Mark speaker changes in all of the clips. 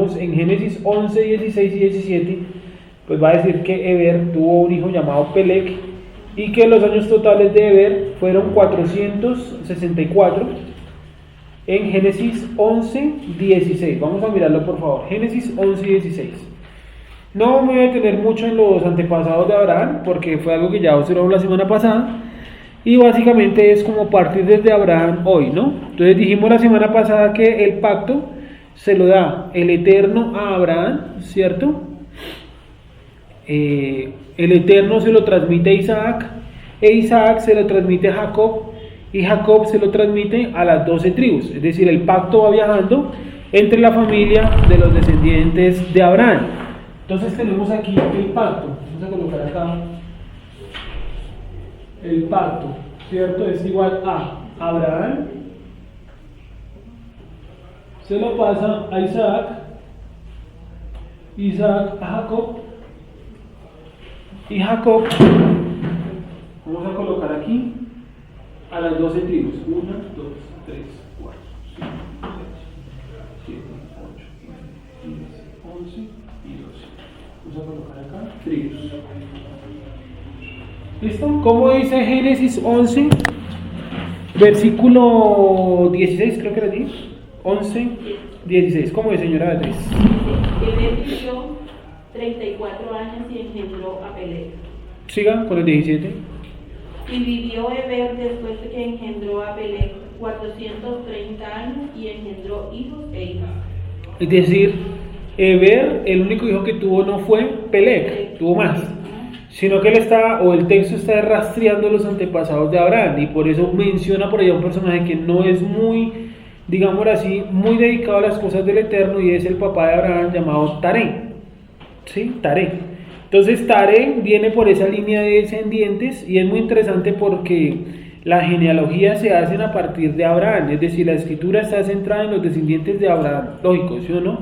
Speaker 1: miramos en Génesis 11, 16 y 17, pues va a decir que Eber tuvo un hijo llamado Peleg y que los años totales de Eber fueron 464 en Génesis 11, 16. Vamos a mirarlo por favor, Génesis 11 y 16. No me voy a detener mucho en los antepasados de Abraham porque fue algo que ya observamos la semana pasada y básicamente es como partir desde Abraham hoy, ¿no? Entonces dijimos la semana pasada que el pacto se lo da el Eterno a Abraham, ¿cierto? El Eterno se lo transmite a Isaac e Isaac se lo transmite a Jacob y Jacob se lo transmite a las 12 tribus, es decir, el pacto va viajando entre la familia de los descendientes de Abraham. Entonces tenemos aquí el pacto, vamos a colocar acá el pacto, ¿cierto? Es igual a Abraham, se lo pasa a Isaac, Isaac a Jacob, y Jacob, vamos a colocar aquí a las 12 tribus, 1, 2, 3, 4, 5, 6, 7, 8, 9, 10, 11 y 12. Vamos a colocar acá tribus. ¿Listo? ¿Cómo dice Génesis 11, versículo 16, creo que era 10? 11, 16. ¿Cómo dice, señora Beatriz?
Speaker 2: Eber vivió 34 años y engendró a Peleg.
Speaker 1: Siga con el 17.
Speaker 2: Y vivió Eber después de que engendró a Peleg 430 años y engendró hijos e hijas.
Speaker 1: Es decir, Eber, el único hijo que tuvo no fue Peleg, tuvo más, sino que él está, o el texto está rastreando los antepasados de Abraham, y por eso menciona por allá un personaje que no es muy, digámoslo así, muy dedicado a las cosas del Eterno, y es el papá de Abraham llamado Taré. ¿Sí? Taré. Entonces Taré viene por esa línea de descendientes, y es muy interesante porque la genealogía se hace a partir de Abraham, es decir, la escritura está centrada en los descendientes de Abraham, lógico, ¿sí o no?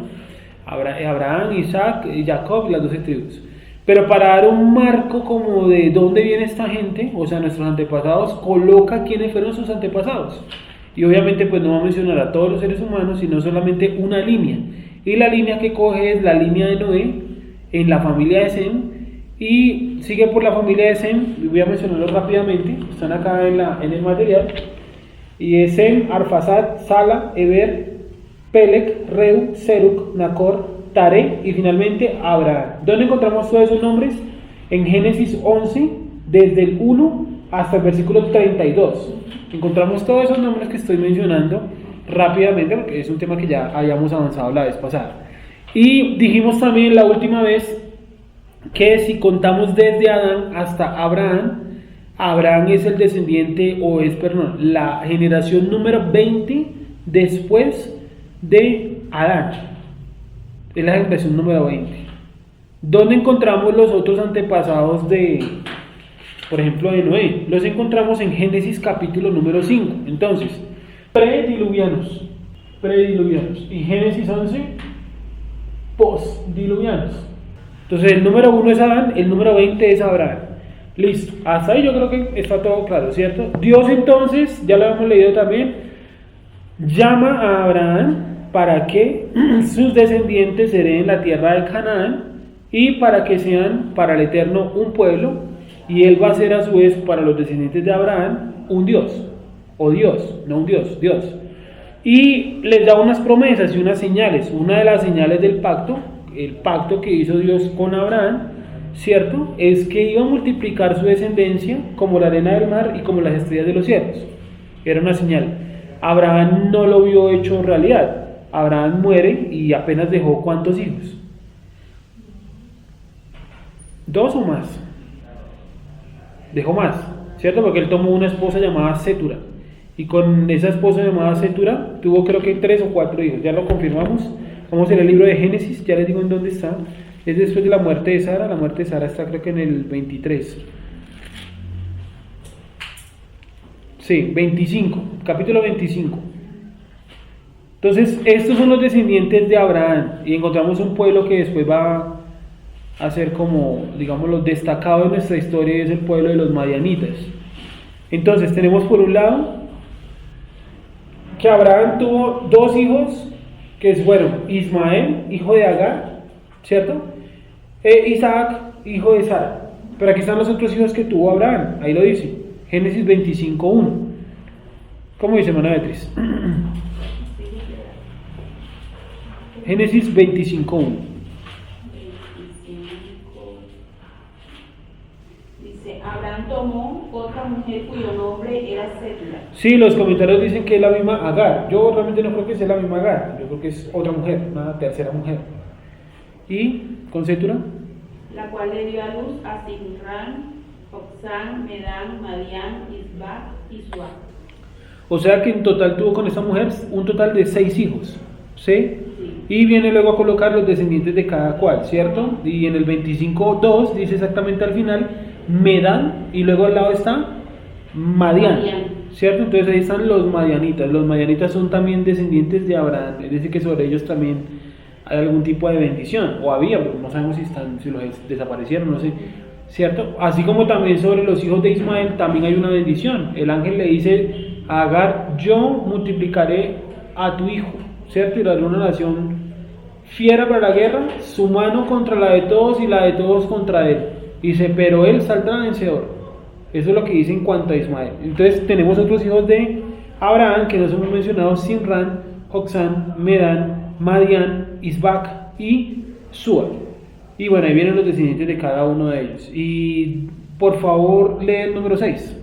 Speaker 1: Abraham, Isaac y Jacob, las 12 tribus. Pero para dar un marco como de dónde viene esta gente, o sea, nuestros antepasados, coloca quiénes fueron sus antepasados. Y obviamente pues no va a mencionar a todos los seres humanos, sino solamente una línea. Y la línea que coge es la línea de Noé, en la familia de Sem, y sigue por la familia de Sem, voy a mencionarlo rápidamente, están acá en el material, y es Sem, Arfaxad, Sala, Eber, Peleg, Reu, Serug, Nacor, Taré y finalmente Abraham. ¿Dónde encontramos todos esos nombres? En Génesis 11, desde el 1 hasta el versículo 32. Encontramos todos esos nombres que estoy mencionando rápidamente porque es un tema que ya habíamos avanzado la vez pasada. Y dijimos también la última vez que si contamos desde Adán hasta Abraham, Abraham es el descendiente, la generación número 20 después de Adán. Es la generación número 20. ¿Dónde encontramos los otros antepasados por ejemplo, de Noé? Los encontramos en Génesis capítulo número 5. Entonces, prediluvianos. Y Génesis 11, postdiluvianos. Entonces, el número 1 es Adán, el número 20 es Abraham. Listo. Hasta ahí yo creo que está todo claro, ¿cierto? Dios entonces, ya lo hemos leído también, llama a Abraham para que sus descendientes hereden la tierra de Canaán y para que sean para el Eterno un pueblo, y él va a ser a su vez para los descendientes de Abraham un Dios, o Dios, no un Dios, Dios. Y les da unas promesas y unas señales. Una de las señales del pacto, el pacto que hizo Dios con Abraham, ¿cierto? Es que iba a multiplicar su descendencia como la arena del mar y como las estrellas de los cielos. Era una señal. Abraham no lo vio hecho realidad. Abraham muere y apenas dejó ¿cuántos hijos? 2 o más. Dejó más, ¿cierto? Porque él tomó una esposa llamada Sétura. Y con esa esposa llamada Sétura tuvo creo que 3 o 4 hijos. Ya lo confirmamos. Vamos a leer el libro de Génesis, ya les digo en dónde está. Es después de la muerte de Sara. La muerte de Sara está creo que en el 23. Sí, 25, capítulo 25. Entonces, estos son los descendientes de Abraham, y encontramos un pueblo que después va a ser como, digamos, los destacados de nuestra historia, es el pueblo de los madianitas. Entonces, tenemos por un lado que Abraham tuvo 2 hijos que es, bueno, Ismael, hijo de Agar, ¿cierto? Isaac, hijo de Sara. Pero aquí están los otros hijos que tuvo Abraham, ahí lo dice, Génesis 25:1. ¿Cómo dice, hermana Beatriz? Génesis 25:1.
Speaker 2: Dice, Abraham tomó otra mujer cuyo nombre era Sétula.
Speaker 1: Sí, los comentarios dicen que es la misma Agar. Yo realmente no creo que sea la misma Agar. Yo creo que es otra mujer, una tercera mujer. ¿Y con Sétula?
Speaker 2: La cual le dio a luz a Sinran, Joksán, Medán, Madián, Isbac y Suá.
Speaker 1: O sea que en total tuvo con esta mujer un total de 6 hijos, ¿sí?
Speaker 2: Sí.
Speaker 1: Y viene luego a colocar los descendientes de cada cual, ¿cierto? Y en el 25:2 dice exactamente al final Medán y luego al lado está Madián, ¿cierto? Entonces ahí están los madianitas. Los madianitas son también descendientes de Abraham, es decir que sobre ellos también hay algún tipo de bendición, o había, pero no sabemos si los desaparecieron, no sé, ¿cierto? Así como también sobre los hijos de Ismael también hay una bendición. El ángel le dice a Agar, yo multiplicaré a tu hijo, ¿cierto? Y le daré una nación fiera para la guerra, su mano contra la de todos y la de todos contra él. Dice, pero él saldrá vencedor. Eso es lo que dice en cuanto a Ismael. Entonces tenemos otros hijos de Abraham que nos hemos mencionado: Sinran, Joksán, Medán, Madián, Isbac y Súa. Y bueno, ahí vienen los descendientes de cada uno de ellos. Y por favor, lee el número 6.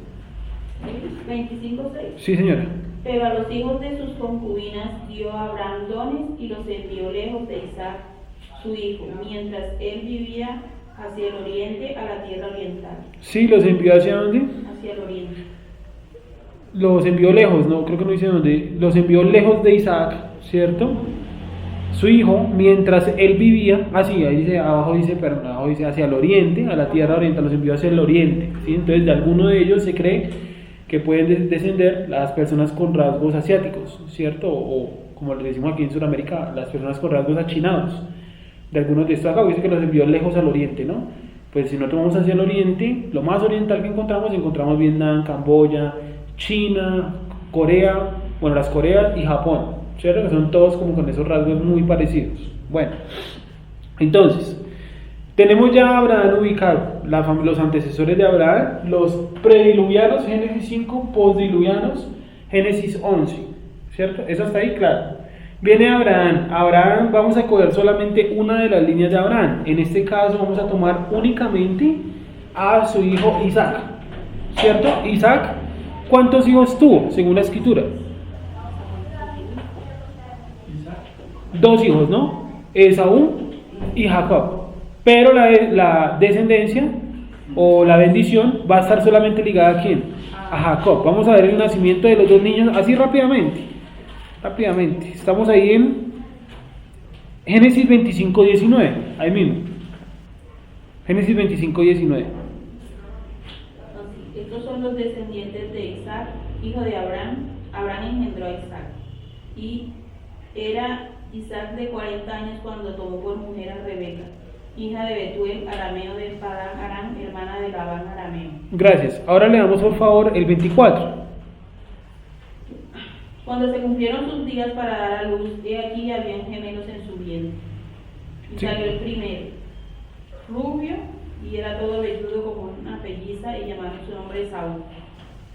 Speaker 2: 25:6.
Speaker 1: Sí, señora.
Speaker 2: Pero a los hijos de sus concubinas dio Abraham dones y los envió lejos de Isaac, su hijo, mientras él vivía hacia el oriente, a la tierra oriental.
Speaker 1: Sí, los envió hacia dónde?
Speaker 2: Hacia el oriente.
Speaker 1: Los envió lejos, no, creo que no dice dónde. Los envió lejos de Isaac, ¿cierto? Su hijo, mientras él vivía, así, ahí dice, abajo dice hacia el oriente, a la tierra oriental, los envió hacia el oriente, ¿sí? Entonces de alguno de ellos se cree que pueden descender las personas con rasgos asiáticos, ¿cierto? O como le decimos aquí en Sudamérica, las personas con rasgos achinados. De algunos de estos acá dice que los envió lejos al oriente, ¿no? Pues si nosotros vamos hacia el oriente, lo más oriental que encontramos Vietnam, Camboya, China, Corea, bueno, las Coreas y Japón, ¿cierto? Que son todos como con esos rasgos muy parecidos. Bueno, entonces, tenemos ya a Abraham ubicado, los antecesores de Abraham, los prediluvianos, Génesis 5, postdiluvianos, Génesis 11, ¿cierto? Eso está ahí claro. Viene Abraham, vamos a coger solamente una de las líneas de Abraham. En este caso vamos a tomar únicamente a su hijo Isaac, ¿cierto? Isaac, ¿cuántos hijos tuvo según la escritura? 2 hijos, ¿no? Esaú y Jacob. Pero la descendencia o la bendición va a estar solamente ligada ¿a quién? A Jacob. Vamos a ver el nacimiento de los 2 niños así rápidamente. Estamos ahí en Génesis 25:19, ahí mismo. Génesis 25:19.
Speaker 2: Estos son los descendientes de Isaac, hijo de Abraham. Abraham engendró a Isaac. Y era Isaac de 40 años cuando tomó por mujer a Rebeca, hija de Betuel, arameo de Padán Aram, hermana de Labán arameo.
Speaker 1: Gracias. Ahora le damos por favor el 24.
Speaker 2: Cuando se cumplieron sus días para dar a luz, he aquí habían gemelos en su vientre. Y salió el primero, rubio, y era todo velludo como una pelliza, y llamaron su nombre Esaú.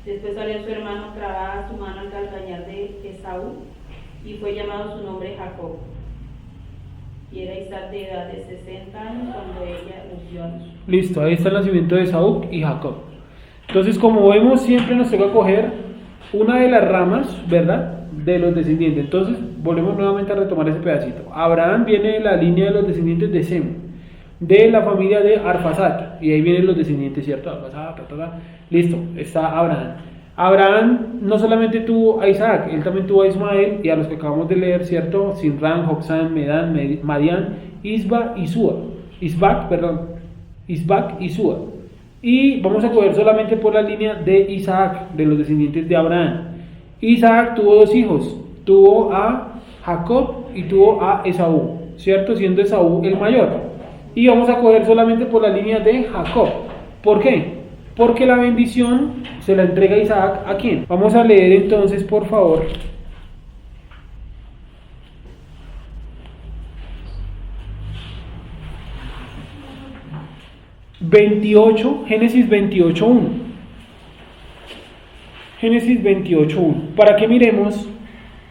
Speaker 2: Después salió su hermano, trababa su mano al calcañar de Esaú, y fue llamado su nombre Jacob. Y era Isaac de edad de 60 años cuando ella los dio a luz.
Speaker 1: Listo, ahí está el nacimiento de Esaú y Jacob. Entonces, como vemos, siempre nos toca coger una de las ramas, ¿verdad?, de los descendientes. Entonces, volvemos nuevamente a retomar ese pedacito. Abraham viene de la línea de los descendientes de Sem, de la familia de Arfaxad, y ahí vienen los descendientes, ¿cierto? Arfaxad, listo, está Abraham. Abraham no solamente tuvo a Isaac, él también tuvo a Ismael y a los que acabamos de leer, ¿cierto? Sinran, Joksán, Medán, Madián, Isbac y Súa. Y vamos a coger solamente por la línea de Isaac, de los descendientes de Abraham. Isaac tuvo 2 hijos, tuvo a Jacob y tuvo a Esaú, ¿cierto? Siendo Esaú el mayor. Y vamos a coger solamente por la línea de Jacob. ¿Por qué? Porque la bendición se la entrega Isaac ¿a quién? Vamos a leer entonces, por favor, Génesis 28.1. Génesis 28.1. Para que miremos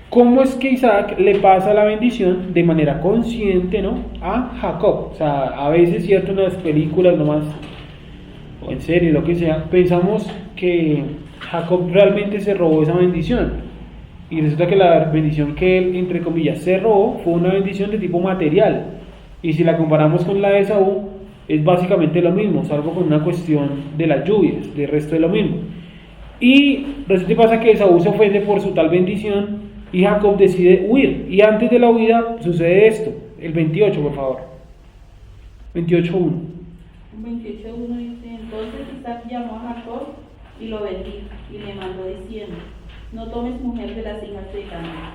Speaker 1: cómo es que Isaac le pasa la bendición de manera consciente, ¿no?, a Jacob. O sea, a veces, cierto, en las películas nomás, o en serie, lo que sea, pensamos que Jacob realmente se robó esa bendición. Y resulta que la bendición que él, entre comillas, se robó fue una bendición de tipo material. Y si la comparamos con la de Esaú, es básicamente lo mismo, salvo con una cuestión de las lluvias, del resto de lo mismo. Y resulta que pasa que Esaú se ofende por su tal bendición y Jacob decide huir. Y antes de la huida sucede esto, el 28, por favor. 28.1.
Speaker 2: 28.1 dice: entonces Isaac llamó a Jacob y lo bendijo, y le mandó diciendo: no tomes mujer de las hijas de Canaán.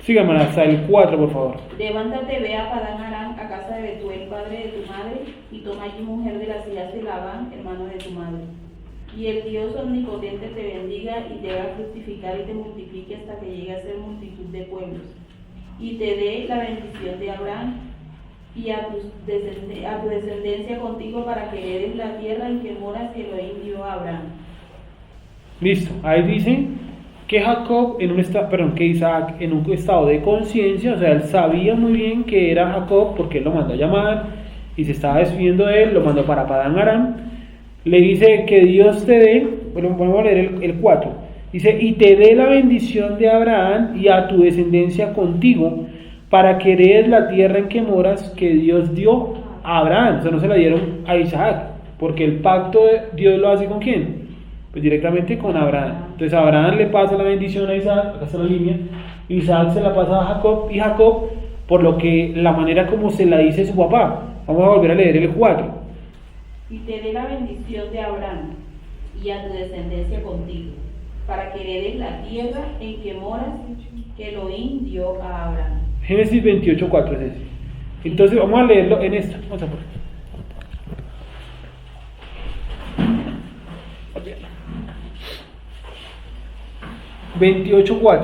Speaker 1: Síganme hasta el 4, por favor.
Speaker 2: Levántate, ve a Padán Aram, a casa de Betuel, padre de tu madre, y toma allí mujer de las hijas de Labán, hermano de tu madre. Y el Dios omnipotente te bendiga y te haga fructificar y te multiplique hasta que llegue a ser multitud de pueblos. Y te dé la bendición de Abraham y a tu descendencia contigo, para que heredes la tierra en que moras, y Elohim dio a Abraham.
Speaker 1: Listo, ahí dice que que Isaac, en un estado de conciencia, o sea, él sabía muy bien que era Jacob porque él lo mandó a llamar y se estaba despidiendo de él, lo mandó para Padán Aram. Le dice que Dios te dé, bueno, vamos a leer el 4. Dice: y te dé la bendición de Abraham y a tu descendencia contigo, para que heredes la tierra en que moras, que Dios dio a Abraham. O sea, no se la dieron a Isaac, porque el pacto Dios lo hace ¿con quién? Pues directamente con Abraham. Entonces Abraham le pasa la bendición a Isaac, acá está la línea, Isaac se la pasa a Jacob, y Jacob, por lo que la manera como se la dice su papá. Vamos a volver a leer el 4.
Speaker 2: Y te dé la bendición de Abraham y a tu descendencia contigo, para que heredes la tierra en que moras, que Elohim dio a Abraham.
Speaker 1: Génesis 28.4 es ese. Entonces vamos a leerlo en esta. Vamos a poner. 28.4.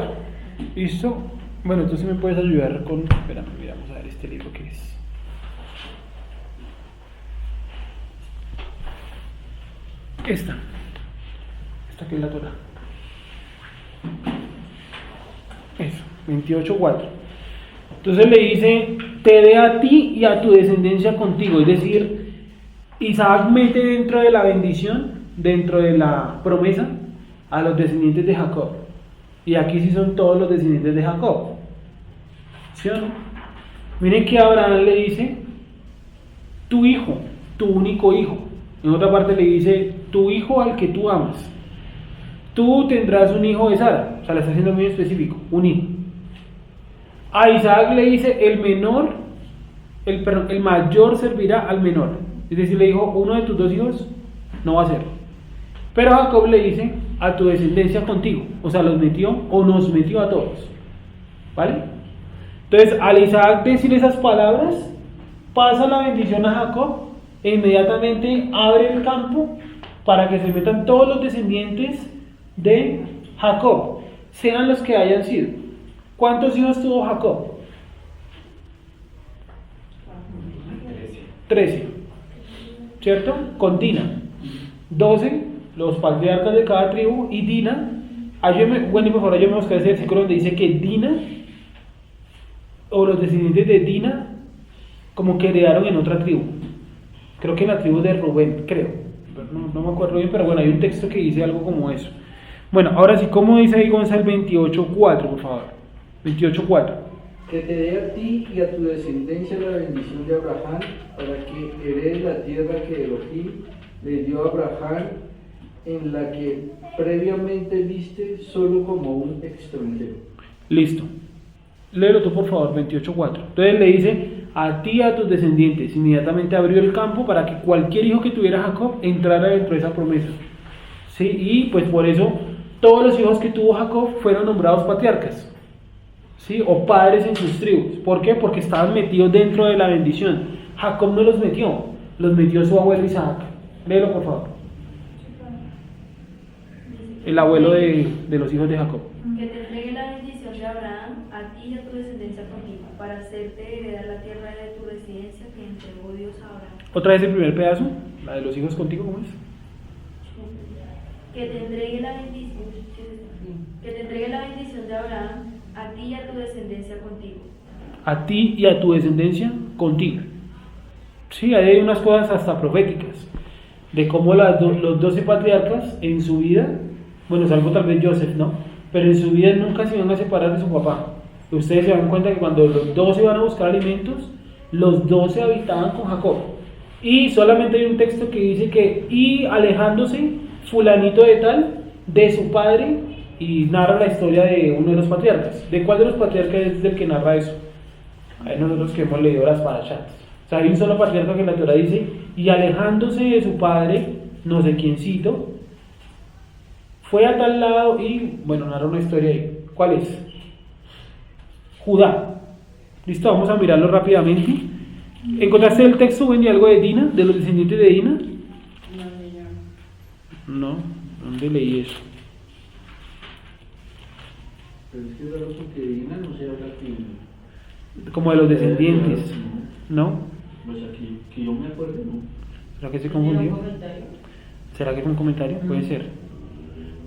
Speaker 1: ¿Listo? Bueno, entonces me puedes ayudar con... Espérame, miramos a ver este libro que es. Esta que es la Torá. Eso, 28.4. Entonces le dice: te dé a ti y a tu descendencia contigo. Es decir, Isaac mete dentro de la bendición, dentro de la promesa, a los descendientes de Jacob. Y aquí sí son todos los descendientes de Jacob. ¿Sí o no? Miren que Abraham le dice: tu hijo, tu único hijo. En otra parte le dice: tu hijo al que tú amas. Tú tendrás un hijo de Sara. O sea, le está haciendo muy específico, un hijo. A Isaac le dice: el mayor servirá al menor. Es decir, le dijo: uno de tus dos hijos no va a ser. Pero Jacob le dice: a tu descendencia contigo. O sea, los metió o nos metió a todos. ¿Vale? Entonces, al Isaac decir esas palabras, pasa la bendición a Jacob e inmediatamente abre el campo para que se metan todos los descendientes de Jacob, sean los que hayan sido. ¿Cuántos hijos tuvo Jacob? 13, ¿cierto? Con Dina. 12, los patriarcas de cada tribu, y Dina. Bueno, por favor, yo me buscaré ese versículo donde dice que Dina, o los descendientes de Dina, como que heredaron en otra tribu. Creo que en la tribu de Rubén, creo. No me acuerdo bien, pero bueno, hay un texto que dice algo como eso. Bueno, ahora sí, ¿cómo dice ahí Gonzalo 28.4, por favor? 28.4.
Speaker 3: Que te dé a ti y a tu descendencia la bendición de Abraham, para que heredes la tierra que Elohim le dio a Abraham, en la que previamente viste solo como un extranjero.
Speaker 1: Listo. Léelo tú, por favor, 28.4. Entonces le dice: a ti y a tus descendientes. Inmediatamente abrió el campo para que cualquier hijo que tuviera Jacob entrara dentro de esa promesa. ¿Sí? Y pues por eso todos los hijos que tuvo Jacob fueron nombrados patriarcas, ¿sí? O padres en sus tribus. ¿Por qué? Porque estaban metidos dentro de la bendición. Jacob no los metió su abuelo Isaac. Léelo, por favor. El abuelo de los hijos de Jacob.
Speaker 4: Que te entregue la bendición de Abraham a ti y a tu descendencia contigo, para hacerte heredar la tierra de tu residencia que entregó Dios a Abraham.
Speaker 1: Otra vez el primer pedazo. La de los hijos contigo, ¿cómo es?
Speaker 4: Que te entregue la bendición, que te entregue la bendición de Abraham a ti y a tu descendencia contigo.
Speaker 1: A ti y a tu descendencia contigo. Sí, ahí hay unas cosas hasta proféticas, de cómo los 12 patriarcas en su vida, bueno, salvo tal vez Joseph, ¿no? Pero en su vida nunca se iban a separar de su papá. Ustedes se dan cuenta que cuando los 12 van a buscar alimentos, los 12 habitaban con Jacob. Y solamente hay un texto que dice que, y alejándose fulanito de tal, de su padre, y narra la historia de uno de los patriarcas. ¿De cuál de los patriarcas es el que narra eso? Hay nosotros que hemos leído las parashats. O sea, hay un solo patriarca que la Torah dice, y alejándose de su padre, no sé quiéncito, fue a tal lado y, bueno, narra una historia ahí. ¿Cuál es? Judá. Listo, vamos a mirarlo rápidamente. ¿Encontraste el texto, Wendy, algo de Dina, de los descendientes de Dina? No, ¿dónde leí eso?
Speaker 3: Pero es que es raro porque Dina no se habla aquí.
Speaker 1: Como de los descendientes, ¿no?
Speaker 3: Pues aquí, que yo me acuerdo, ¿no?
Speaker 1: ¿Será que se confundió? ¿Será que fue un comentario? Puede ser.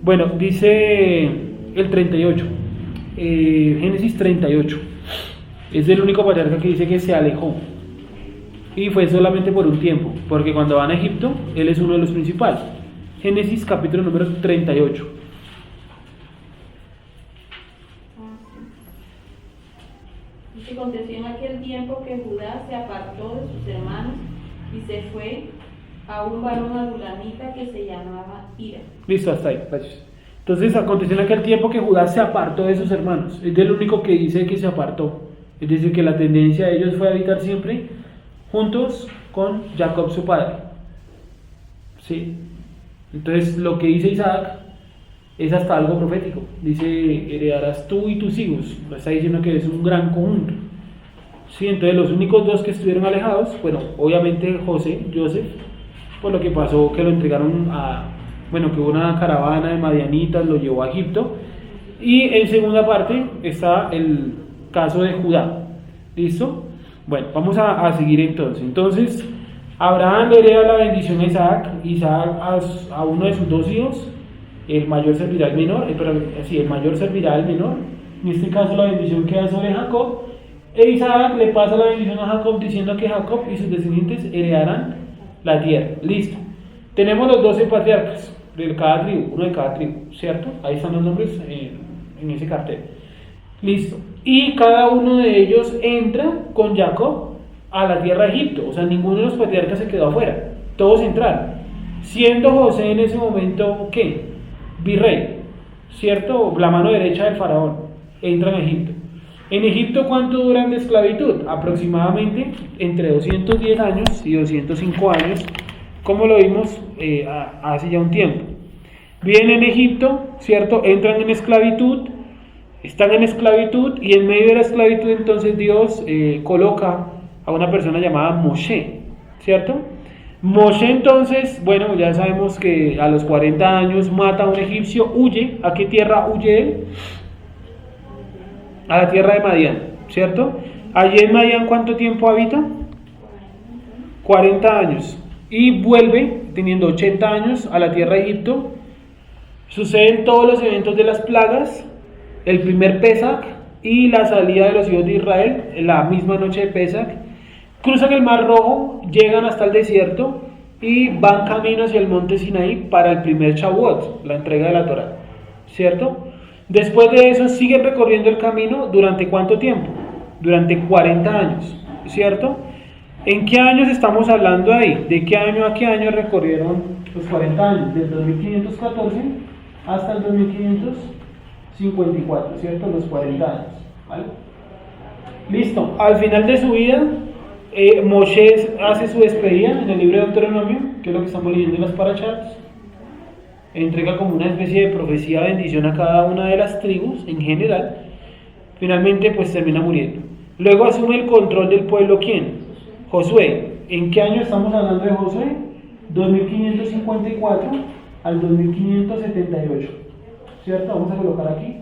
Speaker 1: Bueno, dice el 38, Génesis 38. Es el único patriarca que dice que se alejó. Y fue solamente por un tiempo, porque cuando van a Egipto, él es uno de los principales. Génesis capítulo número 38.
Speaker 2: Y aconteció en aquel tiempo que Judá se apartó de sus hermanos y se fue a un varón adulamita que se llamaba Ira.
Speaker 1: Listo, hasta ahí, gracias. Entonces aconteció en aquel tiempo que Judá se apartó de sus hermanos. Es el único que dice que se apartó. Es decir, que la tendencia de ellos fue a habitar siempre juntos con Jacob su padre. ¿Sí? Entonces lo que dice Isaac es hasta algo profético. Dice, heredarás tú y tus hijos. Está diciendo que es un gran conjunto. ¿Sí? Entonces los únicos dos que estuvieron alejados, bueno, obviamente Joseph, por lo que pasó que lo entregaron bueno, que hubo una caravana de madianitas, lo llevó a Egipto. Y en segunda parte está el caso de Judá. ¿Listo? Bueno, vamos a seguir entonces. Entonces, Abraham le hereda la bendición a Isaac a uno de sus dos hijos, el mayor servirá al menor, el mayor servirá al menor. En este caso la bendición queda sobre Jacob, e Isaac le pasa la bendición a Jacob diciendo que Jacob y sus descendientes heredarán la tierra. Listo. Tenemos los 12 patriarcas de cada tribu, uno de cada tribu, ¿cierto? Ahí están los nombres en ese cartel. Listo. Y cada uno de ellos entra con Jacob a la tierra de Egipto. O sea, ninguno de los patriarcas se quedó afuera. Todos entraron. Siendo José en ese momento, ¿qué? Virrey, ¿cierto? La mano derecha del faraón. Entra en Egipto. En Egipto, ¿cuánto duran de esclavitud? Aproximadamente entre 210 años y 205 años, como lo vimos hace ya un tiempo. Viven en Egipto, ¿cierto? Entran en esclavitud. Están en esclavitud y en medio de la esclavitud entonces Dios coloca a una persona llamada Moshe, ¿cierto? Moshe entonces, bueno, ya sabemos que a los 40 años mata a un egipcio, huye. ¿A qué tierra huye él? A la tierra de Madián, ¿cierto? Allí en Madián, ¿cuánto tiempo habita? 40 años. Y vuelve, teniendo 80 años, a la tierra de Egipto. Suceden todos los eventos de las plagas, el primer Pesach y la salida de los hijos de Israel, en la misma noche de Pesach. Cruzan el Mar Rojo, llegan hasta el desierto y van camino hacia el monte Sinaí para el primer Shavuot, la entrega de la Torá, ¿cierto? Después de eso siguen recorriendo el camino, ¿durante cuánto tiempo? Durante 40 años, ¿cierto? ¿En qué años estamos hablando ahí? ¿De qué año a qué año recorrieron los 40 años? Del 2514 hasta el 2554, ¿cierto? Los 40 años, ¿vale? Listo, al final de su vida, Moshe hace su despedida en el libro de Deuteronomio, que es lo que estamos leyendo en las parashats. Entrega como una especie de profecía de bendición a cada una de las tribus en general. Finalmente pues termina muriendo. Luego asume el control del pueblo, ¿quién? Josué. ¿En qué año estamos hablando de Josué? 2554 al 2578, ¿cierto? Vamos a colocar aquí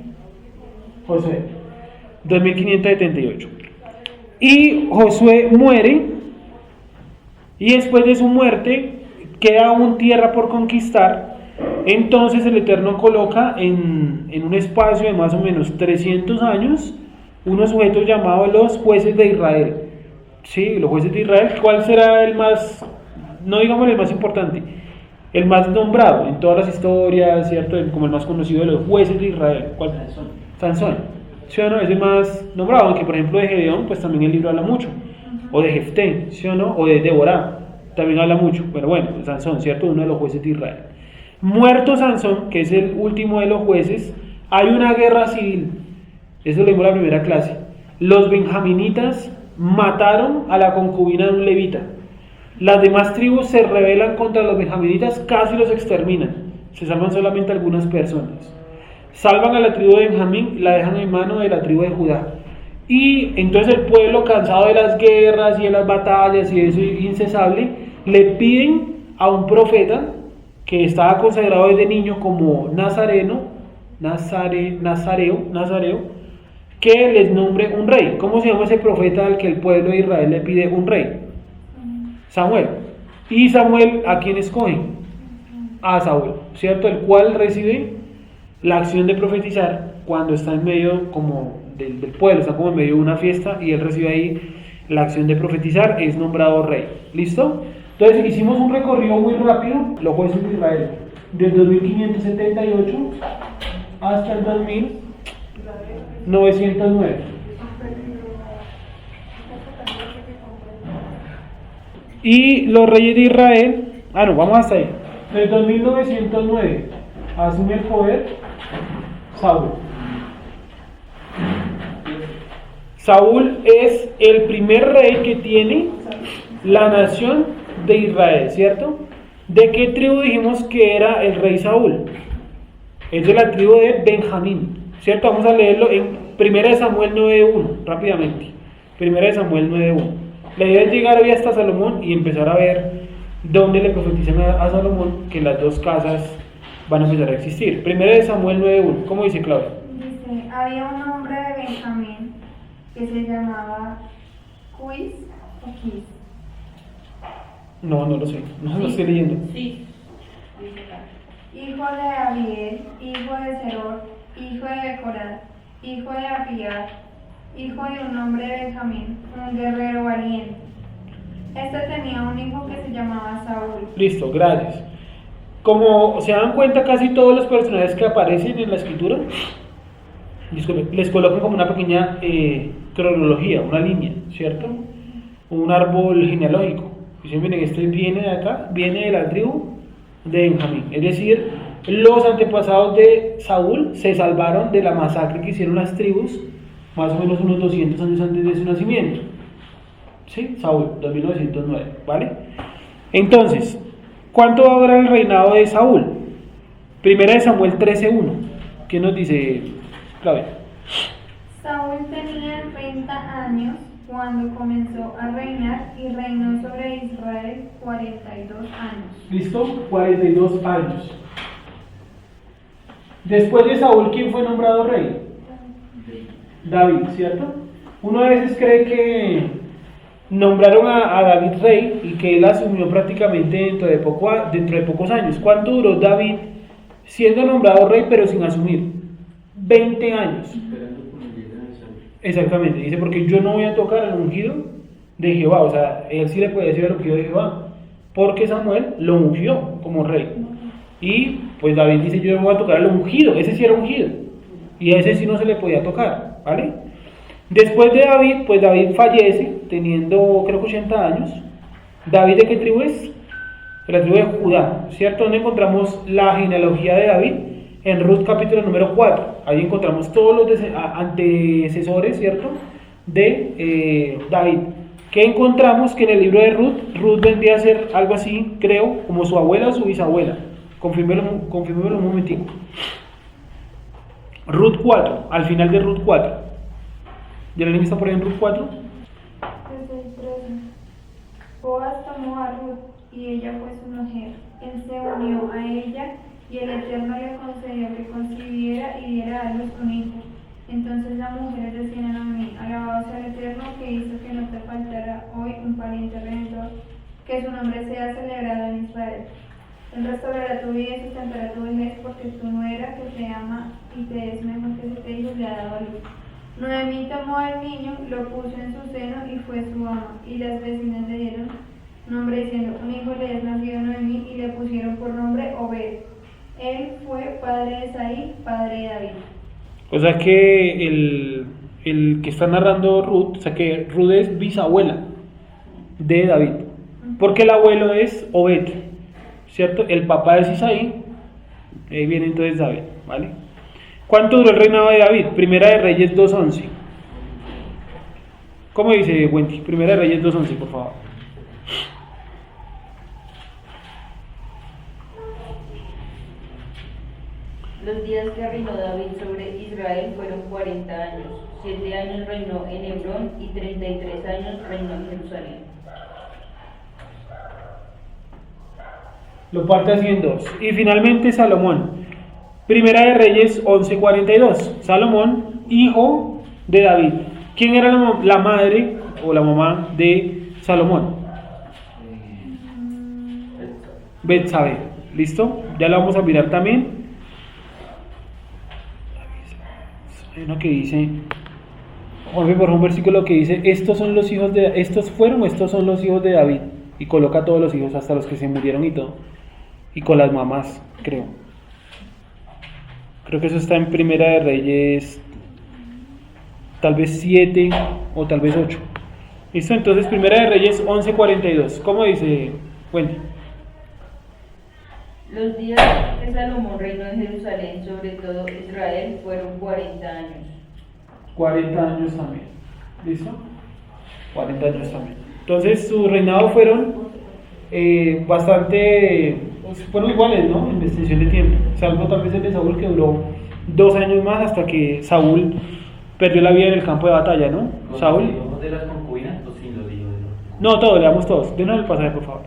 Speaker 1: Josué 2578. Y Josué muere, y después de su muerte queda aún tierra por conquistar, entonces el Eterno coloca en un espacio de más o menos 300 años unos sujetos llamados los jueces de Israel. Sí, los jueces de Israel. ¿Cuál será el más, no digamos el más importante, el más nombrado en todas las historias, ¿cierto? Como el más conocido de los jueces de Israel? ¿Cuál? Sansón. ¿Sí o no? Es el más nombrado, aunque por ejemplo de Gedeón, pues también el libro habla mucho. O de Jefté, ¿sí o no? O de Débora, también habla mucho. Pero bueno, Sansón, ¿cierto? Uno de los jueces de Israel. Muerto Sansón, que es el último de los jueces, hay una guerra civil. Eso lo vimos en la primera clase. Los benjaminitas mataron a la concubina de un levita. Las demás tribus se rebelan contra los benjaminitas, casi los exterminan. Se salvan solamente algunas personas. Salvan a la tribu de Benjamín, la dejan en mano de la tribu de Judá. Y entonces el pueblo, cansado de las guerras y de las batallas y de eso incesable, le piden a un profeta que estaba consagrado desde niño como nazareo, que les nombre un rey. ¿Cómo se llama ese profeta al que el pueblo de Israel le pide un rey? Samuel. ¿Y Samuel a quién escoge? A Saúl, ¿cierto? El cual recibe la acción de profetizar cuando está en medio como del pueblo, está como en medio de una fiesta y él recibe ahí la acción de profetizar, es nombrado rey. ¿Listo? Entonces hicimos un recorrido muy rápido, los jueces de Israel, del 2578 hasta el 2909. Y los reyes de Israel, vamos hasta ahí. Del 2909 asume el poder Saúl. Saúl es el primer rey que tiene la nación de Israel, ¿cierto? ¿De qué tribu dijimos que era el rey Saúl? Es de la tribu de Benjamín, ¿cierto? Vamos a leerlo en 1 Samuel 9.1, rápidamente. 1 Samuel 9.1. La idea es llegar hoy hasta Salomón y empezar a ver dónde le profetizan a Salomón que las dos casas van a empezar a existir. 1 Samuel 9.1. ¿Cómo dice Claudia?
Speaker 5: Dice, había un hombre de Benjamín que se llamaba Quis o Quis.
Speaker 1: No lo sé. No lo estoy leyendo.
Speaker 2: Sí.
Speaker 5: Hijo de Abiel, hijo de Seror, hijo de Corad, hijo de Apiar, hijo de un hombre de Benjamín, un guerrero valiente. Este tenía un hijo que se llamaba Saúl.
Speaker 1: Listo, gracias. Como se dan cuenta, casi todos los personajes que aparecen en la escritura, les colocan como una pequeña cronología, una línea, ¿cierto? Un árbol genealógico. Dicen, miren, este viene de acá, viene de la tribu de Benjamín. Es decir, los antepasados de Saúl se salvaron de la masacre que hicieron las tribus más o menos unos 200 años antes de su nacimiento. ¿Sí? Saúl, 2909, ¿vale? Entonces, ¿cuánto va a durar el reinado de Saúl? 1 Samuel 13.1. ¿Qué nos dice Claudia?
Speaker 5: Saúl tenía 30 años cuando comenzó a reinar y reinó sobre Israel 42 años.
Speaker 1: ¿Listo? 42 años. Después de Saúl, ¿quién fue nombrado rey? David, ¿cierto? Uno a veces cree que nombraron a David rey y que él asumió prácticamente dentro de pocos años. ¿Cuánto duró David siendo nombrado rey pero sin asumir? 20 años. Exactamente, dice, porque yo no voy a tocar el ungido de Jehová, o sea, él sí le puede decir el ungido de Jehová, porque Samuel lo ungió como rey. Y pues David dice, yo no voy a tocar el ungido, ese sí era ungido, y a ese sí no se le podía tocar, ¿vale? Después de David, pues David fallece, teniendo creo que 80 años. ¿David de qué tribu es? De la tribu de Judá, ¿cierto? Donde encontramos la genealogía de David, en Ruth capítulo número 4, ahí encontramos todos los antecesores, ¿cierto? De David. ¿Qué encontramos? Que en el libro de Ruth vendría a ser algo así, creo, como su abuela o su bisabuela. Confirmémoslo un momentico. Ruth 4, al final de Ruth 4. ¿Ya la niña está por ahí en Ruth 4?
Speaker 5: Desde el 13. Boaz tomó a Ruth y ella fue su mujer. Él se unió a ella y el Eterno le concedió que concibiera y diera a luz un hijo. Entonces las mujeres decían a mí, alabado sea el Eterno que hizo que no te faltara hoy un pariente redentor, que su nombre sea celebrado en Israel. Él restaurará tu vida y sustentará tu vejez, porque tu nuera que te ama y te es mejor que 7 hijos le ha dado a luz. Noemí tomó al niño, lo puso en su seno y fue su ama, y las vecinas le dieron nombre diciendo, un hijo le es nacido a Noemí, y le pusieron por nombre Obed. Él fue padre de Isaí, padre de David.
Speaker 1: O sea que el que está narrando Ruth, o sea que Ruth es bisabuela de David, porque el abuelo es Obed, ¿cierto? El papá es Isaí, ahí viene entonces David, ¿vale? ¿Cuánto duró el reinado de David? Primera de Reyes 2:11. ¿Cómo dice Wendy? Primera de Reyes 2:11, por favor.
Speaker 6: Los días que reinó David sobre Israel fueron 40 años. 7 años reinó en Hebrón y 33 años reinó en Jerusalén.
Speaker 1: Lo parte así en dos. Y finalmente Salomón. Primera de Reyes 11:42. Salomón, hijo de David. ¿Quién era la madre o la mamá de Salomón? Betsabé. ¿Listo? Ya la vamos a mirar también. Hay uno que dice, Jorge, por ejemplo, un versículo que dice, estos son los hijos de, estos son los hijos de David, y coloca a todos los hijos, hasta los que se murieron y todo, y con las mamás, creo que eso está en Primera de Reyes, tal vez 7 o tal vez 8. ¿Listo? Entonces, Primera de Reyes 11:42, ¿cómo dice Wendy?
Speaker 6: Los días que Salomón reinó en Jerusalén sobre todo Israel fueron 40 años.
Speaker 1: 40 años también. ¿Listo? 40 años también. Entonces, su reinado fueron fueron iguales, ¿no? En extensión de tiempo. Salvo tal vez el de Saúl, que duró 2 años más hasta que Saúl perdió la vida en el campo de batalla, ¿no?
Speaker 7: ¿Con
Speaker 1: Saúl.
Speaker 7: los hijos de las concubinas o sin los hijos de las concubinas?
Speaker 1: No, todos, leamos todos. Denos el pasaje, por favor.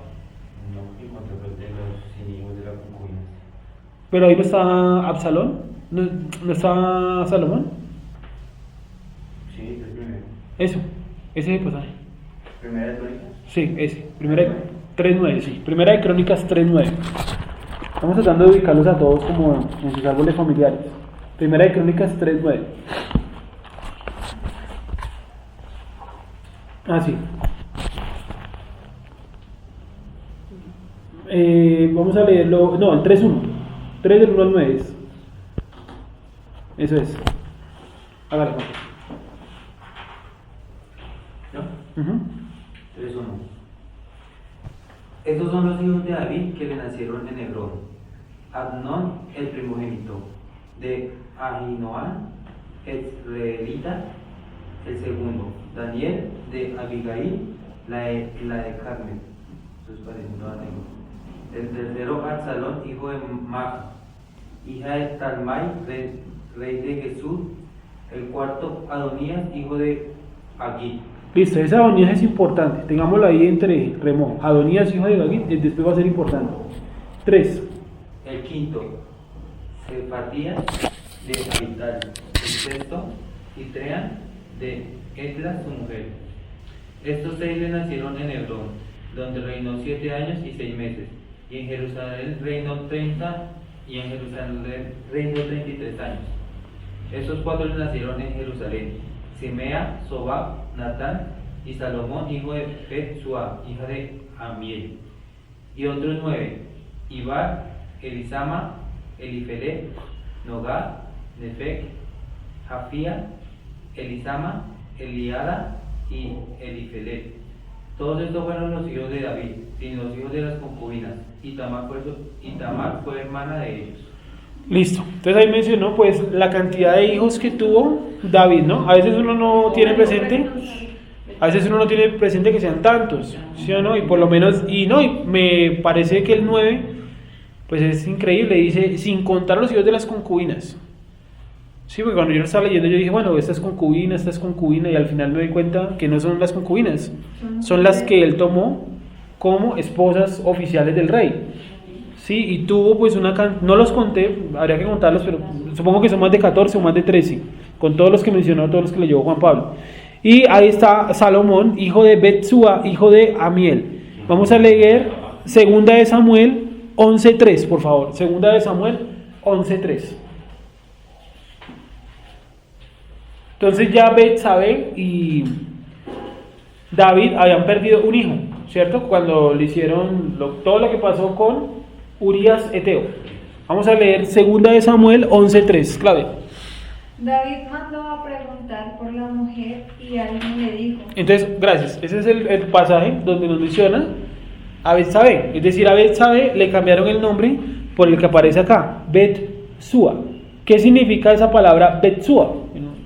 Speaker 7: No, encontré pues de los sin hijos de las concubinas.
Speaker 1: Pero ahí no está Absalón, no está Salomón.
Speaker 7: Sí, es el primero.
Speaker 1: Eso, ese es el pasaje.
Speaker 7: Primera de Crónicas.
Speaker 1: Sí, ese. Primera de 3:9, sí. Primera de Crónicas 3:9. Estamos tratando de ubicarlos a todos como en sus árboles familiares. Primera de Crónicas 3:9. Ah, sí. Vamos a leerlo. No, el 3:1. 3 del 1 al 9 es. Eso es. Hágale, Juan.
Speaker 7: ¿No?
Speaker 1: Ujú.
Speaker 7: 3:1. Estos son los hijos de David que le nacieron en Hebrón. Adnón, el primogénito, de Ahinoam, Jezreelita, el segundo. Daniel, de Abigail, la de Carmen. Eso es parecido a negro. El tercero, Absalón, hijo de Maca, hija de Talmai, rey de Jesús. El cuarto, Adonías, hijo de Agit.
Speaker 1: Listo, esa Adonías es importante. Tengámoslo ahí entre remo. Adonías, hijo de Agit, después va a ser importante. 3.
Speaker 7: El quinto, Sefatías, de Abital. El sexto, Itrean, de Etla, su mujer. Estos 6 le nacieron en Hebrón, donde reinó 7 años y 6 meses. Y en Jerusalén reinó 30, y en Jerusalén reinó 33 años. Estos 4 le nacieron en Jerusalén: Simea, Sobab, Natán y Salomón, hijo de Betsua, hija de Amiel. Y otros 9, Ibar, Elisama, Elifelet, Nogad, Nefec, Jafía, Elisama, Eliada y Elifelet. Todos estos fueron los hijos de David, sin los hijos de las concubinas, y Tamar fue hermana de ellos.
Speaker 1: Listo. Entonces ahí mencionó pues la cantidad de hijos que tuvo David, ¿no? A veces uno no tiene presente, que sean tantos, ¿sí o no? Y por lo menos, y me parece que el 9, pues es increíble, dice, sin contar los hijos de las concubinas. Sí, porque cuando yo lo estaba leyendo yo dije, bueno, esta es concubina, y al final me doy cuenta que no son las concubinas, son las que él tomó como esposas oficiales del rey. Sí, y tuvo pues no los conté, habría que contarlos, pero supongo que son más de 14 o más de 13, con todos los que mencionó, todos los que leyó Juan Pablo. Y ahí está Salomón, hijo de Betsua, hijo de Amiel. Vamos a leer Segunda de Samuel 11:3, por favor. Segunda de Samuel 11:3. Entonces ya Betsabé y David habían perdido un hijo, ¿cierto? Cuando le hicieron todo lo que pasó con Urías Eteo. Vamos a leer Segunda de Samuel 11:3, Claudia.
Speaker 5: David mandó a preguntar por la mujer y alguien le dijo.
Speaker 1: Entonces, gracias. Ese es el pasaje donde nos menciona a Betsabé. Es decir, a Betsabé le cambiaron el nombre por el que aparece acá, Bet-Sua. ¿Qué significa esa palabra Bet-Sua?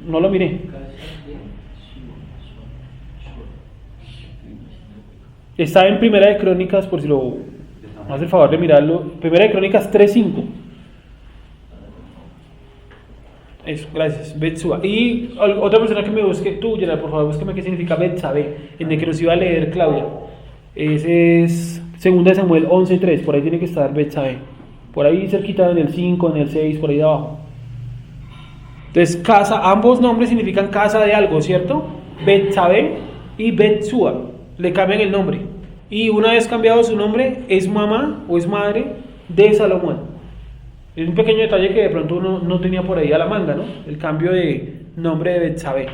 Speaker 1: No lo miré. Está en Primera de Crónicas, por si lo me hace el favor de mirarlo. Primera de Crónicas 3:5. Eso, gracias, Betsua. Y otra persona que me busque, tú, Gerard, por favor, búsqueme qué significa Betsabé, en el que nos iba a leer Claudia. Ese es 2 de Samuel 11:3, por ahí tiene que estar Betsabé. Por ahí cerquita en el 5, en el 6, por ahí de abajo. Entonces, casa, ambos nombres significan casa de algo, ¿cierto? Betsabé y Betsua, le cambian el nombre. Y una vez cambiado su nombre, es mamá o es madre de Salomón. Es un pequeño detalle que de pronto uno no tenía por ahí a la manga, ¿no? El cambio de nombre de Betsabé.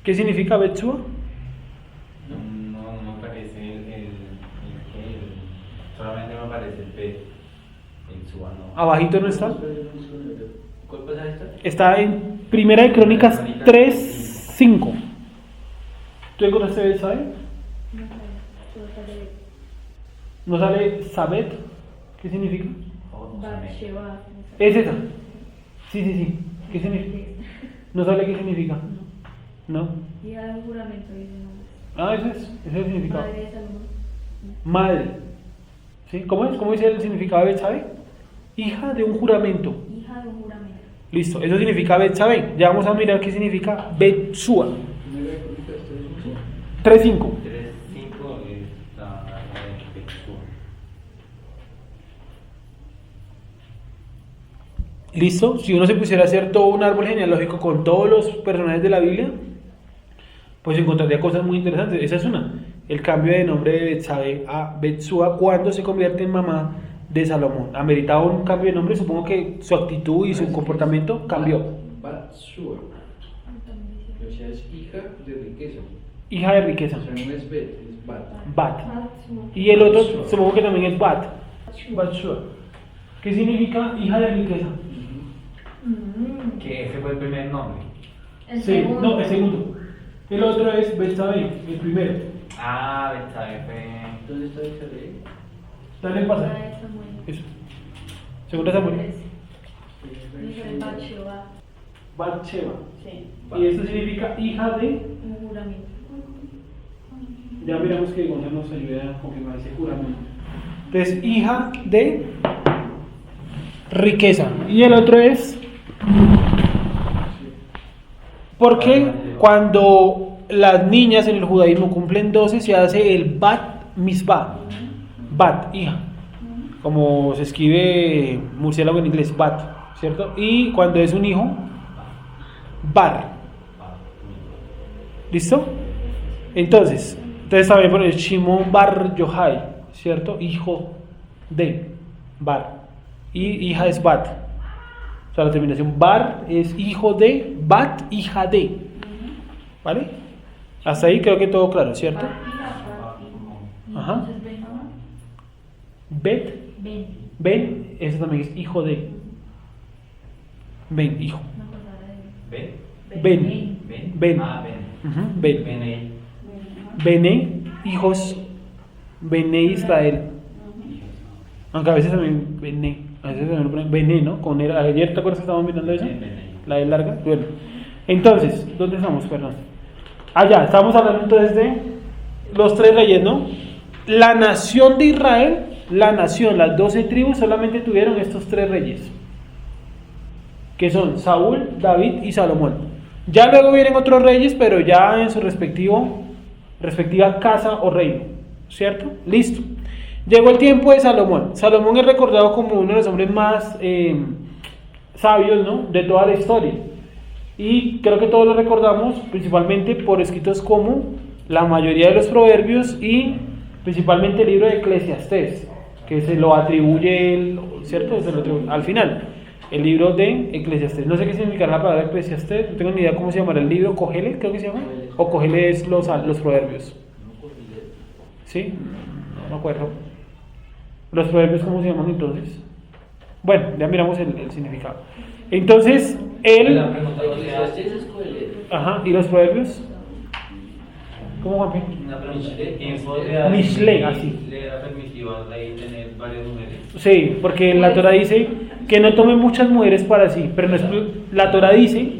Speaker 1: ¿Qué significa Betsua?
Speaker 7: No aparece solamente me aparece el Bet, el Suba, no.
Speaker 1: Abajito no está.
Speaker 3: ¿Cuál pasaje está?
Speaker 1: Está en Primera de Crónicas 3:5. ¿Tú encontraste Betsabé? ¿No sale Sabet? ¿Qué significa? Es esa. Sí. ¿Qué significa? ¿No sale qué significa? ¿No?
Speaker 4: Hija de un juramento, dice el nombre.
Speaker 1: Ah, ese es el significado.
Speaker 4: Madre de Salomón.
Speaker 1: Madre. ¿Sí? ¿Cómo es? ¿Cómo dice el significado de Betsabé? Hija de un juramento.
Speaker 4: Hija de un juramento.
Speaker 1: Listo, eso significa Betsabé. Ya vamos a mirar qué significa Betsua. 3:5.
Speaker 7: 3.5 es la de Suba.
Speaker 1: ¿Listo? Si uno se pusiera a hacer todo un árbol genealógico con todos los personajes de la Biblia, pues encontraría cosas muy interesantes. Esa es una. El cambio de nombre de Betsabé a Betsua cuando se convierte en mamá de Salomón. ¿Ameritaba un cambio de nombre? Supongo que su actitud y su comportamiento cambió.
Speaker 3: Batsua. O sea, es hija de riqueza.
Speaker 1: Hija de riqueza.
Speaker 3: O sea, no es Bet, es Bat.
Speaker 1: Bat. Y el otro supongo que también es Bat. Batsua. ¿Qué significa hija de riqueza?
Speaker 7: Que ese fue el primer nombre.
Speaker 5: El
Speaker 1: Sí,
Speaker 5: segundo.
Speaker 1: no, el segundo. El otro es Betsabé, el primero.
Speaker 7: Ah, Betsabé fue.
Speaker 3: ¿Dónde está Betsabé?
Speaker 1: Dale el pasaje.
Speaker 4: Hija de Samuel.
Speaker 1: Eso. Segunda Samuel.
Speaker 4: Hija de Bathsheba.
Speaker 1: Batsheba.
Speaker 2: Sí.
Speaker 1: Y esto significa hija de.
Speaker 4: Un juramento.
Speaker 1: Ya miramos que Gonzalo nos ayuda a confirmar ese juramento. Entonces, hija de riqueza. Y el otro es. Porque cuando las niñas en el judaísmo cumplen 12, se hace el Bat Mitzvah. Bat, hija. Como se escribe murciélago en inglés, Bat, ¿cierto? Y cuando es un hijo, Bar. ¿Listo? Entonces también por el Shimon Bar Yohai, ¿cierto? Hijo de Bar. Y hija es Bat. O sea, la terminación Bar es hijo de, Bat, hija de. ¿Vale? Hasta ahí creo que todo claro, ¿cierto? Ajá.
Speaker 4: Entonces, ven, mamá.
Speaker 1: Bet,
Speaker 4: Ven.
Speaker 1: Ben, eso también es hijo de. Ben, hijo.
Speaker 4: Una palabra de
Speaker 7: ¿Ben?
Speaker 1: Ben.
Speaker 7: ¿Ben?
Speaker 1: Ben.
Speaker 7: Ah, Ben.
Speaker 1: Ujú, Ben.
Speaker 7: Bené.
Speaker 1: Bene, hijos. Bene Israel. Aunque a veces también Bene. A veces también lo ponen Bene, ¿no? Con el, ayer, ¿te acuerdas que estábamos mirando eso?
Speaker 7: Bené.
Speaker 1: La de larga. Bueno. Entonces, ¿dónde estamos? Perdón. Ya, estamos hablando entonces de los 3 reyes, ¿no? La nación de Israel, la nación, las 12 tribus solamente tuvieron estos 3 reyes, que son Saúl, David y Salomón. Ya luego vienen otros reyes, pero ya en su respectiva casa o reino, ¿cierto? Listo. Llegó el tiempo de Salomón. Salomón es recordado como uno de los hombres más sabios, ¿no?, de toda la historia. Y creo que todos lo recordamos principalmente por escritos como la mayoría de los proverbios y principalmente el libro de Eclesiastés, que se lo atribuye, ¿cierto? Se lo atribuye al final, el libro de Eclesiastés. No sé qué significará la palabra Eclesiastés, no tengo ni idea cómo se llamará el libro. Cogelet, creo que se llama, o Cogelet es los proverbios. ¿Sí? No me acuerdo. ¿Los proverbios cómo se llaman entonces? Bueno, ya miramos el significado. Entonces, él... Ajá, ¿y los proverbios? ¿Cómo, Juanpi?
Speaker 7: Una pregunta. ¿Quién podría
Speaker 1: Mishle, así.
Speaker 7: le era permitido a Rey tener varias mujeres?
Speaker 1: Sí, porque la Torah dice que no tome muchas mujeres para sí, pero no es, la Torah dice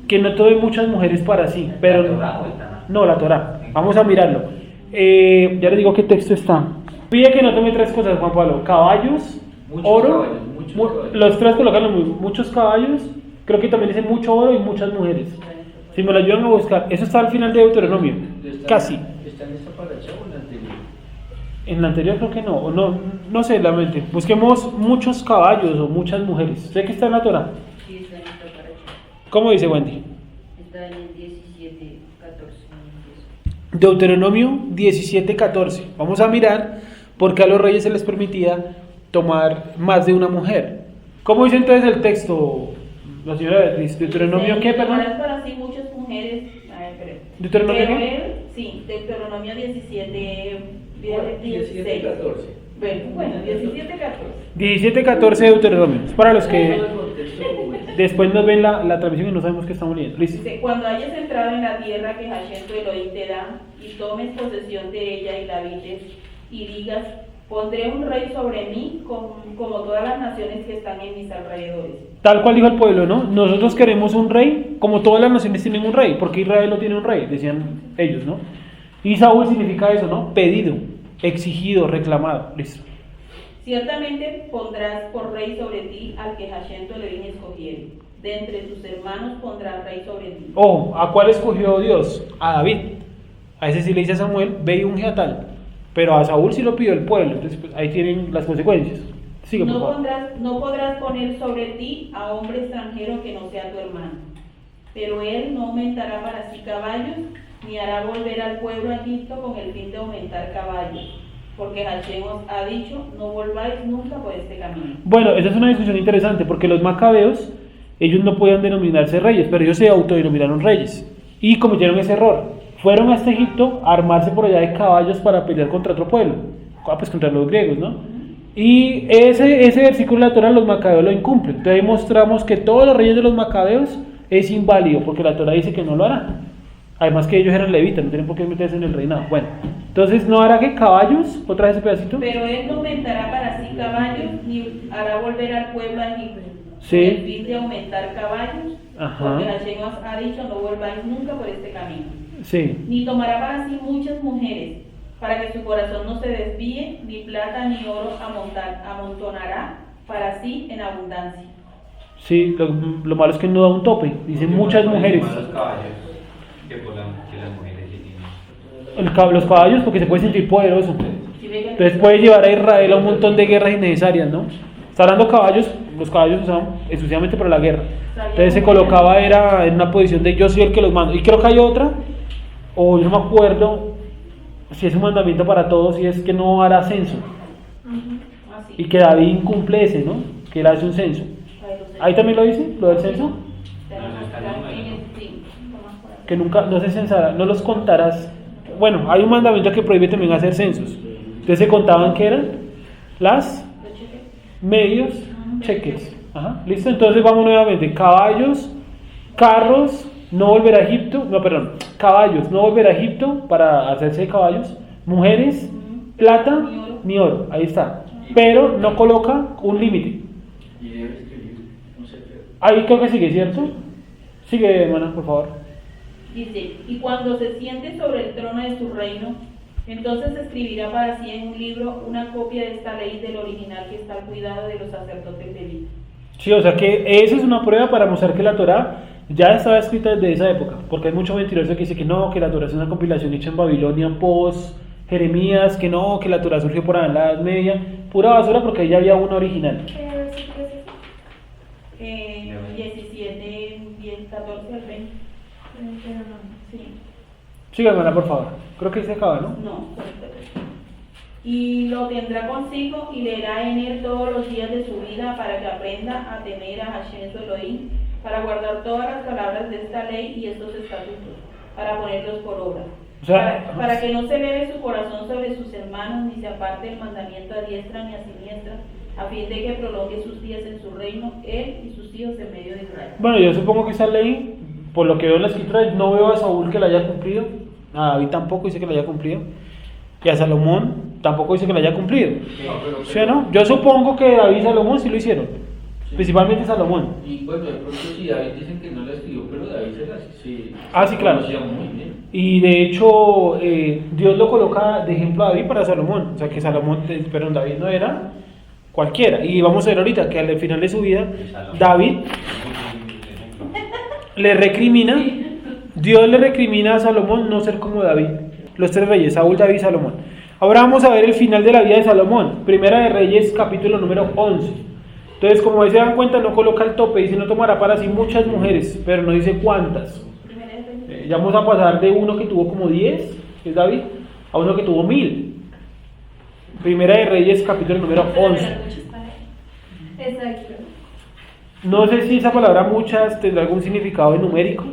Speaker 1: que no tome muchas mujeres para sí, pero...
Speaker 7: ¿La Torah o el Tanaj?
Speaker 1: No, la Torah. Vamos a mirarlo. Ya les digo qué texto está. Pide que no tome tres cosas, Juan Pablo: caballos,
Speaker 3: Muchos
Speaker 1: oro,
Speaker 3: caballos, muchos caballos.
Speaker 1: los tres colocan muchos caballos, creo que también dice mucho oro y muchas mujeres. Si me lo ayudan a buscar, eso está al final de Deuteronomio, casi.
Speaker 3: ¿Está en esta paracha o en la anterior?
Speaker 1: En la anterior creo que no, o no sé, la mente. Busquemos muchos caballos o muchas mujeres. Sé que está en la Torah.
Speaker 6: Sí, está en esta paracha.
Speaker 1: ¿Cómo dice Wendy?
Speaker 6: Está en el 17, 14.
Speaker 1: Deuteronomio 17:14. Vamos a mirar por qué a los reyes se les permitía tomar más de una mujer. ¿Cómo dice entonces el texto, la señora Beatriz? ¿Deuteronomio qué, perdón?
Speaker 2: Tomarás para sí muchas mujeres. A ver, espera.
Speaker 1: ¿Deuteronomio
Speaker 2: Pero
Speaker 1: qué?
Speaker 2: él, sí, Deuteronomio 17,
Speaker 3: 17, 14.
Speaker 2: Bueno, 17, 14.
Speaker 1: 17:14 de Deuteronomio. Es para los que
Speaker 3: Todo el contexto como es.
Speaker 1: después nos ven la transmisión y no sabemos qué estamos leyendo. Listo.
Speaker 2: Dice: cuando hayas entrado en la tierra que Hashem tu Elohim te da, y tomes posesión de ella y la habites, y digas: pondré un rey sobre mí, como todas las naciones que están en mis alrededores.
Speaker 1: Tal cual dijo el pueblo, ¿no? Nosotros queremos un rey, como todas las naciones tienen un rey. ¿Por qué Israel no tiene un rey? Decían ellos, ¿no? Y Saúl significa eso, ¿no? Pedido, exigido, reclamado. Listo.
Speaker 2: Ciertamente pondrás por rey sobre ti al que Hashem tu Elohim escogiere. De entre tus hermanos pondrás rey sobre ti.
Speaker 1: Ojo, ¿a cuál escogió Dios? A David. A ese sí le dice a Samuel: ve y unge a tal. Pero a Saúl sí lo pidió el pueblo. Entonces, pues, ahí tienen las consecuencias. Sigue, por favor.
Speaker 2: No podrás poner sobre ti a hombre extranjero que no sea tu hermano. Pero él no aumentará para sí caballos, ni hará volver al pueblo a Egipto con el fin de aumentar caballos. Porque Hashem os ha dicho: no volváis nunca por este camino.
Speaker 1: Bueno, esa es una discusión interesante, porque los macabeos, ellos no podían denominarse reyes, pero ellos se autodenominaron reyes. Y cometieron ese error. Fueron hasta Egipto a armarse por allá de caballos para pelear contra otro pueblo. Pues contra los griegos, ¿no? Y ese versículo de la Torah los macabeos lo incumplen. Entonces ahí mostramos que todos los reyes de los macabeos es inválido, porque la Torah dice que no lo harán. Además que ellos eran levitas, no tienen por qué meterse en el reinado. Bueno, entonces no hará que caballos, otra vez ese pedacito.
Speaker 2: Pero él no aumentará para sí caballos, ni hará volver al pueblo a Egipto.
Speaker 1: Sí.
Speaker 2: Con el fin de aumentar caballos.
Speaker 1: Ajá.
Speaker 2: Porque Hashem os ha dicho: no volváis nunca por este camino.
Speaker 1: Sí.
Speaker 2: Ni tomará para sí muchas mujeres, para que su corazón no se desvíe, ni plata ni oro amontonará para sí en abundancia.
Speaker 1: Sí, lo malo es que no da un tope. Dice muchas mujeres.
Speaker 7: Los caballos que las mujeres sí tienen.
Speaker 1: Los caballos, porque se puede sentir poderoso.
Speaker 2: Si ve que-
Speaker 1: Entonces puede llevar a Israel a un montón de guerras innecesarias, ¿no? Está hablando caballos, los caballos se usaban exclusivamente para la guerra. Entonces se colocaba, era en una posición de yo soy el que los mando. Y creo que hay otra, o yo no me acuerdo si es un mandamiento para todos, y es que no hará censo.
Speaker 2: Así.
Speaker 1: Y que David incumple ese, ¿no? Que él hace un censo. Ahí también lo dice, lo del censo. Que nunca, no se censará, no los contarás. Bueno, hay un mandamiento que prohíbe también hacer censos. Entonces se contaban que eran las medios cheques. Ajá, listo. Entonces vamos nuevamente: caballos, carros, no volver a Egipto, no, perdón, caballos, no volver a Egipto para hacerse de caballos, mujeres, plata, ni oro, ahí está. Pero no coloca un límite.
Speaker 3: Y debe escribir un secreto.
Speaker 1: Ahí creo que sigue, ¿cierto? Sigue, hermana, por favor.
Speaker 2: Dice: y cuando se siente sobre el trono de su reino, entonces escribirá para sí en un libro una copia de esta ley del original que está al cuidado de los sacerdotes levitas.
Speaker 1: Sí, o sea que esa es una prueba para mostrar que la Torah ya estaba escrita desde esa época, porque hay mucho mentiroso que dice que no, que la Torah es una compilación hecha en Babilonia post Jeremías, que no, que la Torah surgió por ahí en la Edad Media. Pura basura, porque ahí ya había una original.
Speaker 5: ¿Qué versículo es ese?
Speaker 2: 17, 10, 14 al
Speaker 1: Siga, hermana, por favor. Creo que ahí se acaba, ¿no?
Speaker 2: No, y lo tendrá consigo y leerá en él todos los días de su vida para que aprenda a temer a Hashem su Elohim, para guardar todas las palabras de esta ley y estos estatutos, para ponerlos por obra.
Speaker 1: O sea,
Speaker 2: Para que no se eleve su corazón sobre sus hermanos, ni se aparte el mandamiento a diestra ni a siniestra, a fin de que prolongue sus días en su reino, él y sus hijos en medio de Israel.
Speaker 1: bueno, yo supongo que esa ley, por lo que veo en la escritura, no veo a Saúl que la haya cumplido, a David tampoco dice que la haya cumplido, y a Salomón tampoco dice que la haya cumplido. ¿Sí o no? Yo supongo que David y Salomón sí lo hicieron, principalmente Salomón.
Speaker 3: Y bueno, de pronto sí, David dicen que no la escribió, pero David se la sí,
Speaker 1: Sí, claro.
Speaker 3: conocía muy bien.
Speaker 1: Y de hecho, Dios lo coloca de ejemplo a David para Salomón. O sea que perdón, David no era cualquiera. Y vamos a ver ahorita que al final de su vida, David le recrimina, Dios le recrimina a Salomón no ser como David. Los tres reyes, Saúl, David y Salomón. Ahora vamos a ver el final de la vida de Salomón. Primera de Reyes, capítulo número 11. Entonces, como ahí se dan cuenta, no coloca el tope, dice no tomará para sí muchas mujeres, pero no dice cuántas. Ya vamos a pasar de uno que tuvo como 10, que es David, a uno que tuvo 1000. Primera de Reyes, capítulo número 11.
Speaker 5: Exacto.
Speaker 1: No sé si esa palabra muchas tendrá algún significado numérico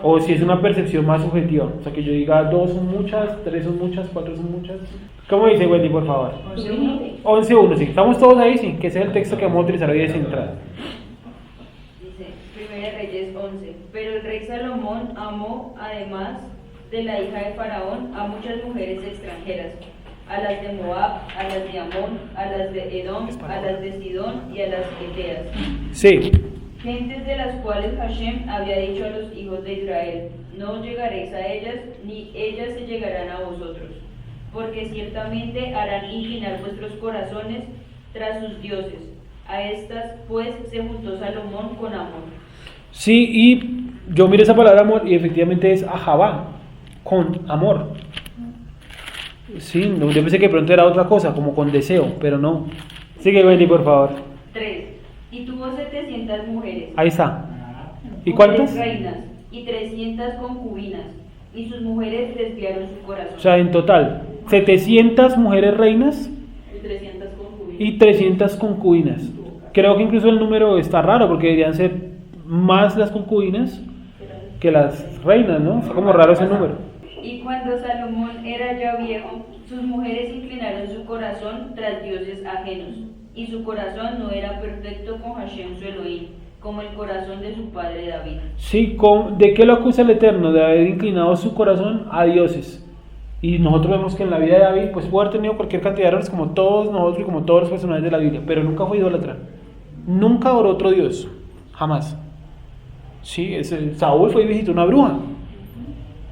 Speaker 1: o si es una percepción más subjetiva. O sea, que yo diga 2 son muchas, 3 son muchas, 4 son muchas. ¿Cómo dice Wendy, por favor? 11.1, sí. ¿Estamos todos ahí? Sí, que ese es el texto que vamos a utilizar hoy de central.
Speaker 6: Dice, Primera de Reyes 11. Pero el rey Salomón amó, además de la hija de Faraón, a muchas mujeres extranjeras, a las de Moab, a las de Amón, a las de Edom, a las de Sidón y a las Eteas,
Speaker 1: Sí.
Speaker 6: gentes de las cuales Hashem había dicho a los hijos de Israel, no llegaréis a ellas, ni ellas se llegarán a vosotros, porque ciertamente harán inclinar vuestros corazones tras sus dioses. A estas pues se juntó Salomón con amor.
Speaker 1: Sí, y yo miré esa palabra amor y efectivamente es ahabá, con amor. Sí, no, yo pensé que de pronto era otra cosa, como con deseo, pero no. Sigue, Wendy, por favor.
Speaker 6: 3. Y tuvo 700 mujeres.
Speaker 1: Ahí está. ¿Y
Speaker 6: mujeres
Speaker 1: cuántas?
Speaker 6: reinas, y 300 concubinas, y sus mujeres desviaron su corazón.
Speaker 1: O sea, en total, 700 mujeres reinas
Speaker 2: Y 300 concubinas.
Speaker 1: y 300 concubinas. Creo que incluso el número está raro porque deberían ser más las concubinas que las reinas, ¿no? Está como raro ese número.
Speaker 6: Y cuando Salomón era ya viejo, sus mujeres inclinaron su corazón tras dioses ajenos, y su corazón no era perfecto con Hashem su Elohim, como el corazón de su padre David.
Speaker 1: Sí, ¿de qué lo acusa el Eterno? De haber inclinado su corazón a dioses. Y nosotros vemos que en la vida de David, pues pudo haber tenido cualquier cantidad de errores como todos nosotros y como todos los personajes de la Biblia, pero nunca fue idólatra. Nunca adoró otro Dios. Jamás. Sí, Saúl fue y visitó una bruja.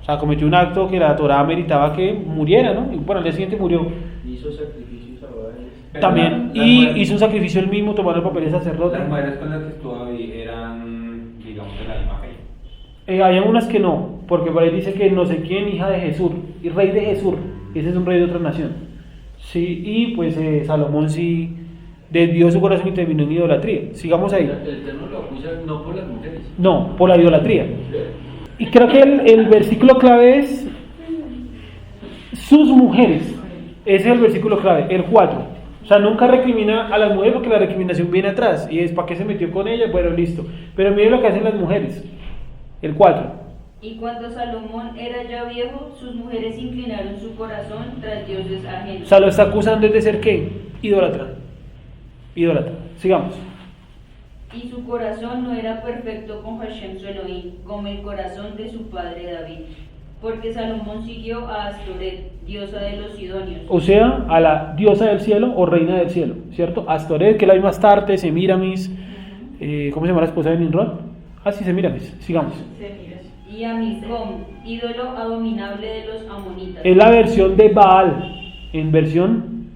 Speaker 1: O sea, cometió un acto que la Torá meritaba que muriera, ¿no? Y bueno, al día siguiente murió.
Speaker 3: Hizo sacrificios a Baales.
Speaker 1: También. Y hizo un sacrificio él mismo, tomando el papel de sacerdote.
Speaker 7: Las mujeres con las que estuvo David eran, digamos, de la misma fe.
Speaker 1: Hay algunas que no, porque por ahí dice que no sé quién, hija de Jesús, y rey de Jesús. Ese es un rey de otra nación. Sí, y pues Salomón sí desvió su corazón y terminó en idolatría. Sigamos ahí.
Speaker 3: El Eterno lo acusa no por las mujeres.
Speaker 1: No, por la idolatría. Y creo que el versículo clave es sus mujeres. Ese es el versículo clave, el 4. O sea, nunca recrimina a las mujeres porque la recriminación viene atrás. Y es para qué se metió con ella, bueno, listo. Pero miren lo que hacen las mujeres. El 4.
Speaker 6: Y cuando Salomón era ya viejo, sus mujeres inclinaron su corazón tras dioses
Speaker 1: O
Speaker 6: ajenos.
Speaker 1: sea, lo está acusando de ser ¿qué? Idólatra. Idólatra. Sigamos.
Speaker 6: Y su corazón no era perfecto con Hashem su Elohim, como el corazón de su padre David. Porque Salomón siguió a Astoret, diosa de los sidonios.
Speaker 1: O sea, a la diosa del cielo o reina del cielo, ¿cierto? Astoret, que es la misma Astarte, Semiramis. ¿Cómo se llama la esposa de Nimrod? Ah, sí, Semiramis. Sigamos.
Speaker 6: Y a Milcom, ídolo abominable de los amonitas.
Speaker 1: Es la versión de Baal, en versión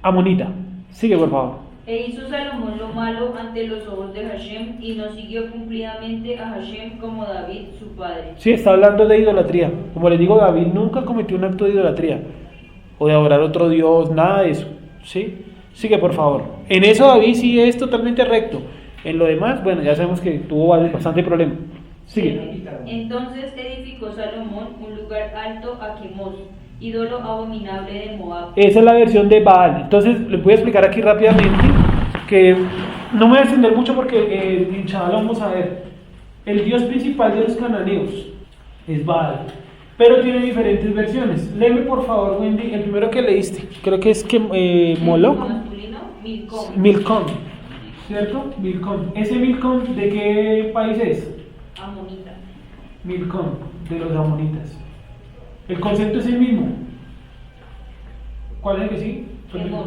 Speaker 1: amonita. Sigue, por favor.
Speaker 6: E hizo Salomón lo malo ante los ojos de Hashem, y no siguió cumplidamente a Hashem como David su padre.
Speaker 1: Sí, está hablando de idolatría. Como les digo, David nunca cometió un acto de idolatría o de adorar a otro Dios, nada de eso. ¿Sí? Sigue, por favor. En eso David sí es totalmente recto. En lo demás, bueno, ya sabemos que tuvo bastante problema. Sigue.
Speaker 6: Entonces edificó Salomón un lugar alto a Quemos, ídolo abominable de Moab.
Speaker 1: Esa es la versión de Baal. Entonces, les voy a explicar aquí rápidamente que no me voy a extender mucho porque en Chaval vamos a ver. El dios principal de los cananeos es Baal, pero tiene diferentes versiones. Léeme por favor, Wendy, el primero que leíste. Creo que es Moloch.
Speaker 6: Masculino, Milcom.
Speaker 1: Milcom, ¿cierto? Milcom. ¿Ese Milcom de qué país es?
Speaker 6: Amonita.
Speaker 1: Milcom, de los amonitas. El concepto es el mismo. ¿Cuál es el que sí?
Speaker 6: Quemos,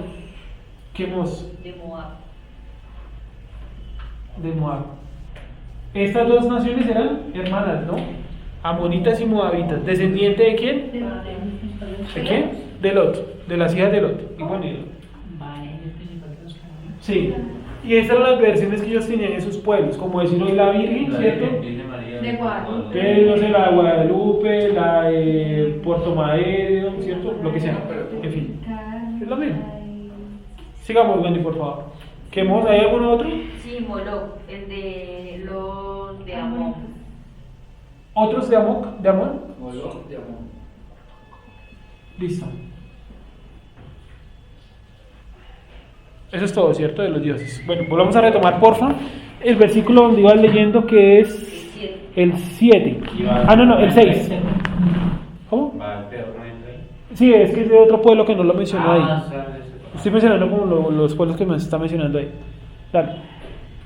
Speaker 1: Quemos,
Speaker 6: de Moab.
Speaker 1: de Moab. Estas dos naciones eran hermanas, ¿no? Amonitas y moabitas. ¿Descendiente de quién? ¿De quién? De Lot, de las hijas de Lot. Y bueno, sí. Y estas eran las versiones que ellos tenían en sus pueblos, como decir hoy la Virgen, ¿cierto?
Speaker 5: De Guadalupe.
Speaker 1: Que no sé, la de Guadalupe, la de Puerto Madero, ¿cierto? Lo que sea. En fin, es lo mismo. Sigamos, Wendy, por favor. ¿Qué más? ¿Hay alguno otro?
Speaker 6: Sí, Moloch, el de los de Amón.
Speaker 1: ¿Otros de Amok? ¿De Amón?
Speaker 3: Moloch de Amón.
Speaker 1: Listo. Eso es todo, ¿cierto? De los dioses. Bueno, volvamos a retomar, porfa, el versículo donde iba leyendo, que es el 7. Ah, no, el 6. ¿Cómo? Sí, es que es de otro pueblo que no lo mencionó ahí. Estoy mencionando como los pueblos que me está mencionando ahí. Dale.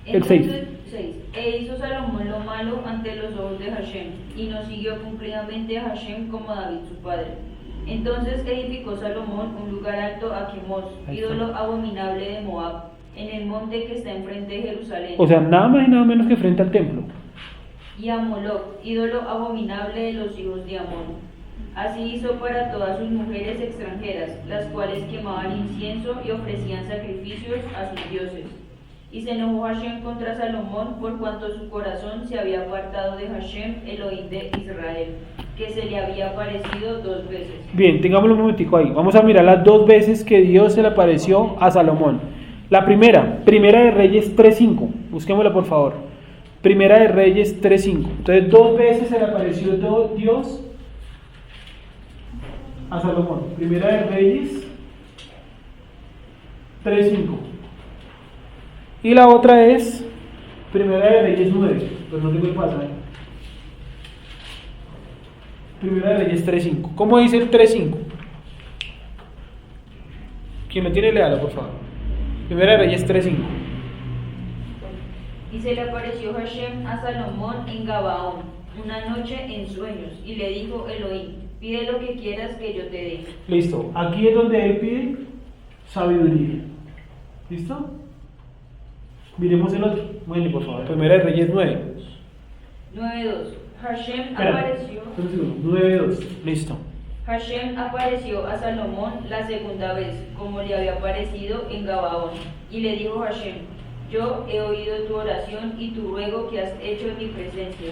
Speaker 1: El 6.
Speaker 6: Entonces, 6. E hizo Salomón lo malo ante los ojos de Hashem, y no siguió cumplidamente a Hashem como David su padre. Entonces edificó Salomón un lugar alto a Quemos, ídolo abominable de Moab, en el monte que está enfrente de Jerusalén.
Speaker 1: O sea, nada más y nada menos que frente al templo.
Speaker 6: Y a Moloch, ídolo abominable de los hijos de Amón. Así hizo para todas sus mujeres extranjeras, las cuales quemaban incienso y ofrecían sacrificios a sus dioses. Y se enojó Hashem contra Salomón por cuanto su corazón se había apartado de Hashem, Elohim de Israel, que se le había aparecido 2 veces.
Speaker 1: Bien, tengámoslo un momentico ahí. Vamos a mirar las 2 veces que Dios se le apareció a Salomón. La primera de Reyes 3.5. Busquémosla por favor. Primera de Reyes 3.5. Entonces 2 veces se le apareció Dios a Salomón. Primera de Reyes 3.5. Y la otra es Primera de Reyes 9. Pero no tengo el pasaje. Primera de Reyes 3.5. ¿Cómo dice el 3.5? Quien lo tiene, léalo por favor. Primera de Reyes 3.5.
Speaker 6: Y se le apareció Hashem a Salomón en Gabaón, una noche en sueños, y le dijo Elohim, pide lo que quieras que yo te dé.
Speaker 1: Listo. Aquí es donde él pide sabiduría. ¿Listo? Miremos el otro. Bueno, por favor. Primera de Reyes 9.
Speaker 6: 9.2. Hashem
Speaker 1: Espera,
Speaker 6: apareció.
Speaker 1: 9.2. Listo.
Speaker 6: Hashem apareció a Salomón la segunda vez, como le había aparecido en Gabaón, y le dijo Hashem, yo he oído tu oración y tu ruego que has hecho en mi presencia.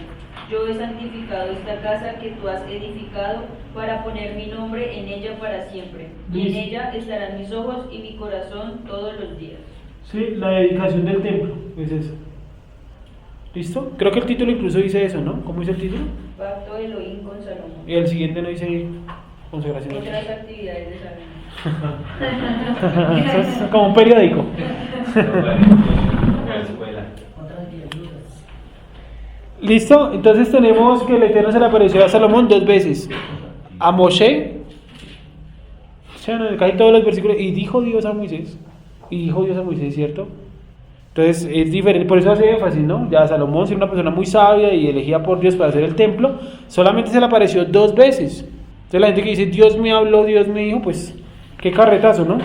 Speaker 6: Yo he santificado esta casa que tú has edificado para poner mi nombre en ella para siempre, y en ella estarán mis ojos y mi corazón todos los días.
Speaker 1: Sí, la dedicación del templo es eso. ¿Listo? Creo que el título incluso dice eso, ¿no? ¿Cómo dice el título?
Speaker 6: Pacto de Elohim con Salomón.
Speaker 1: Y el siguiente no dice consagración.
Speaker 6: Otras actividades de Salomón.
Speaker 1: Eso es como un periódico. ¿Listo? Entonces tenemos que el Eterno se le apareció a Salomón 2 veces. A Moshe, o sea, casi todos los versículos, y dijo Dios a Moisés. ¿Cierto? Entonces es diferente, por eso hace énfasis, ¿no? Ya Salomón, ser una persona muy sabia y elegida por Dios para hacer el templo, solamente se le apareció 2 veces. Entonces la gente que dice, Dios me habló, Dios me dijo, pues, qué carretazo, ¿no?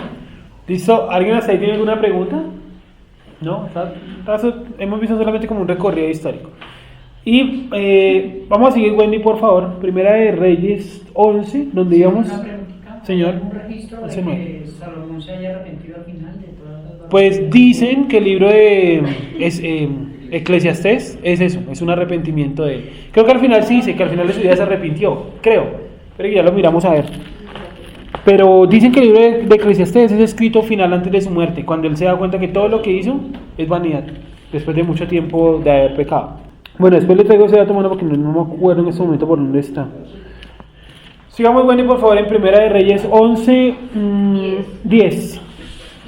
Speaker 1: ¿Listo? ¿Alguien hasta ahí tiene alguna pregunta? ¿No? Hemos visto solamente como un recorrido histórico. Y vamos a seguir, Wendy, por favor. Primera de Reyes 11, donde íbamos.
Speaker 8: Una preguntita.
Speaker 1: Señor.
Speaker 8: ¿Hay algún registro de que Salomón se haya arrepentido al final de todas las barbaridades?
Speaker 1: Pues dicen que el libro de Eclesiastés es eso, es un arrepentimiento de él. Creo que al final sí dice que al final de su vida se arrepintió, creo, pero ya lo miramos a ver. Pero dicen que el libro de Eclesiastés es escrito final antes de su muerte, cuando él se da cuenta que todo lo que hizo es vanidad, después de mucho tiempo de haber pecado. Bueno, después le traigo ese dato, mano, porque no me acuerdo en este momento por dónde está. Sigamos, Wendy, por favor, en Primera de Reyes 11, 10.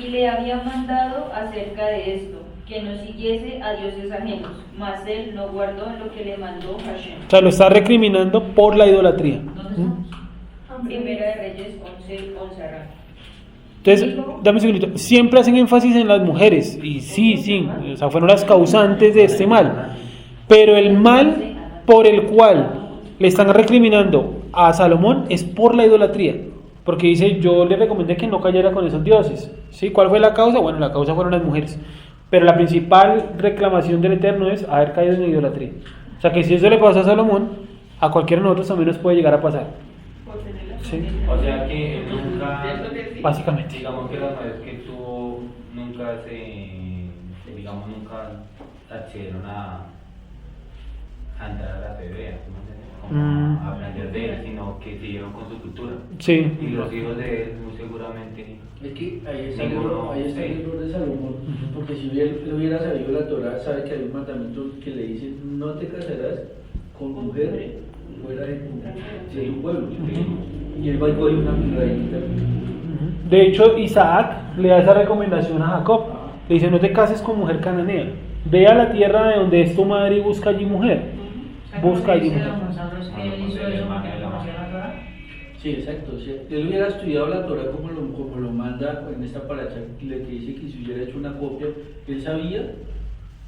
Speaker 6: Y le había mandado acerca de esto, que no siguiese a dioses ajenos, mas él no guardó lo que le mandó Hashem.
Speaker 1: O sea, lo está recriminando por la idolatría.
Speaker 6: ¿Dónde estamos? Primera de Reyes 11 arranca.
Speaker 1: Entonces, dame un segundito. Siempre hacen énfasis en las mujeres. Y sí, o sea, fueron las causantes de este mal. Pero el mal por el cual le están recriminando a Salomón es por la idolatría. Porque dice, yo le recomendé que no cayera con esos dioses. ¿Sí? ¿Cuál fue la causa? Bueno, la causa fueron las mujeres. Pero la principal reclamación del Eterno es haber caído en idolatría. O sea, que si eso le pasó a Salomón, a cualquiera de nosotros también nos puede llegar a pasar. Sí.
Speaker 7: O sea que él nunca,
Speaker 1: Básicamente.
Speaker 7: digamos que las mujeres que tuvo nunca nunca accedieron a entrar a la fe hebrea, como a aprender de él, sino que siguieron con su cultura.
Speaker 1: Sí.
Speaker 7: Y los hijos de él muy seguramente.
Speaker 3: Es que ahí está
Speaker 7: Ninguno,
Speaker 3: el error de Salomón, porque si él hubiera sabido la Torah, sabe que hay un mandamiento que le dice, no te casarás con mujer fuera de tu pueblo. Y él va y coge una reinita.
Speaker 1: De hecho, Isaac le da esa recomendación a Jacob. Le dice, no te cases con mujer cananea. Ve a la tierra de donde es tu madre y busca allí mujer. Busca allí mujer.
Speaker 3: Sí, exacto. Si él hubiera estudiado la Torah como lo manda en esta paracha, le dice que si hubiera hecho una copia, él sabía,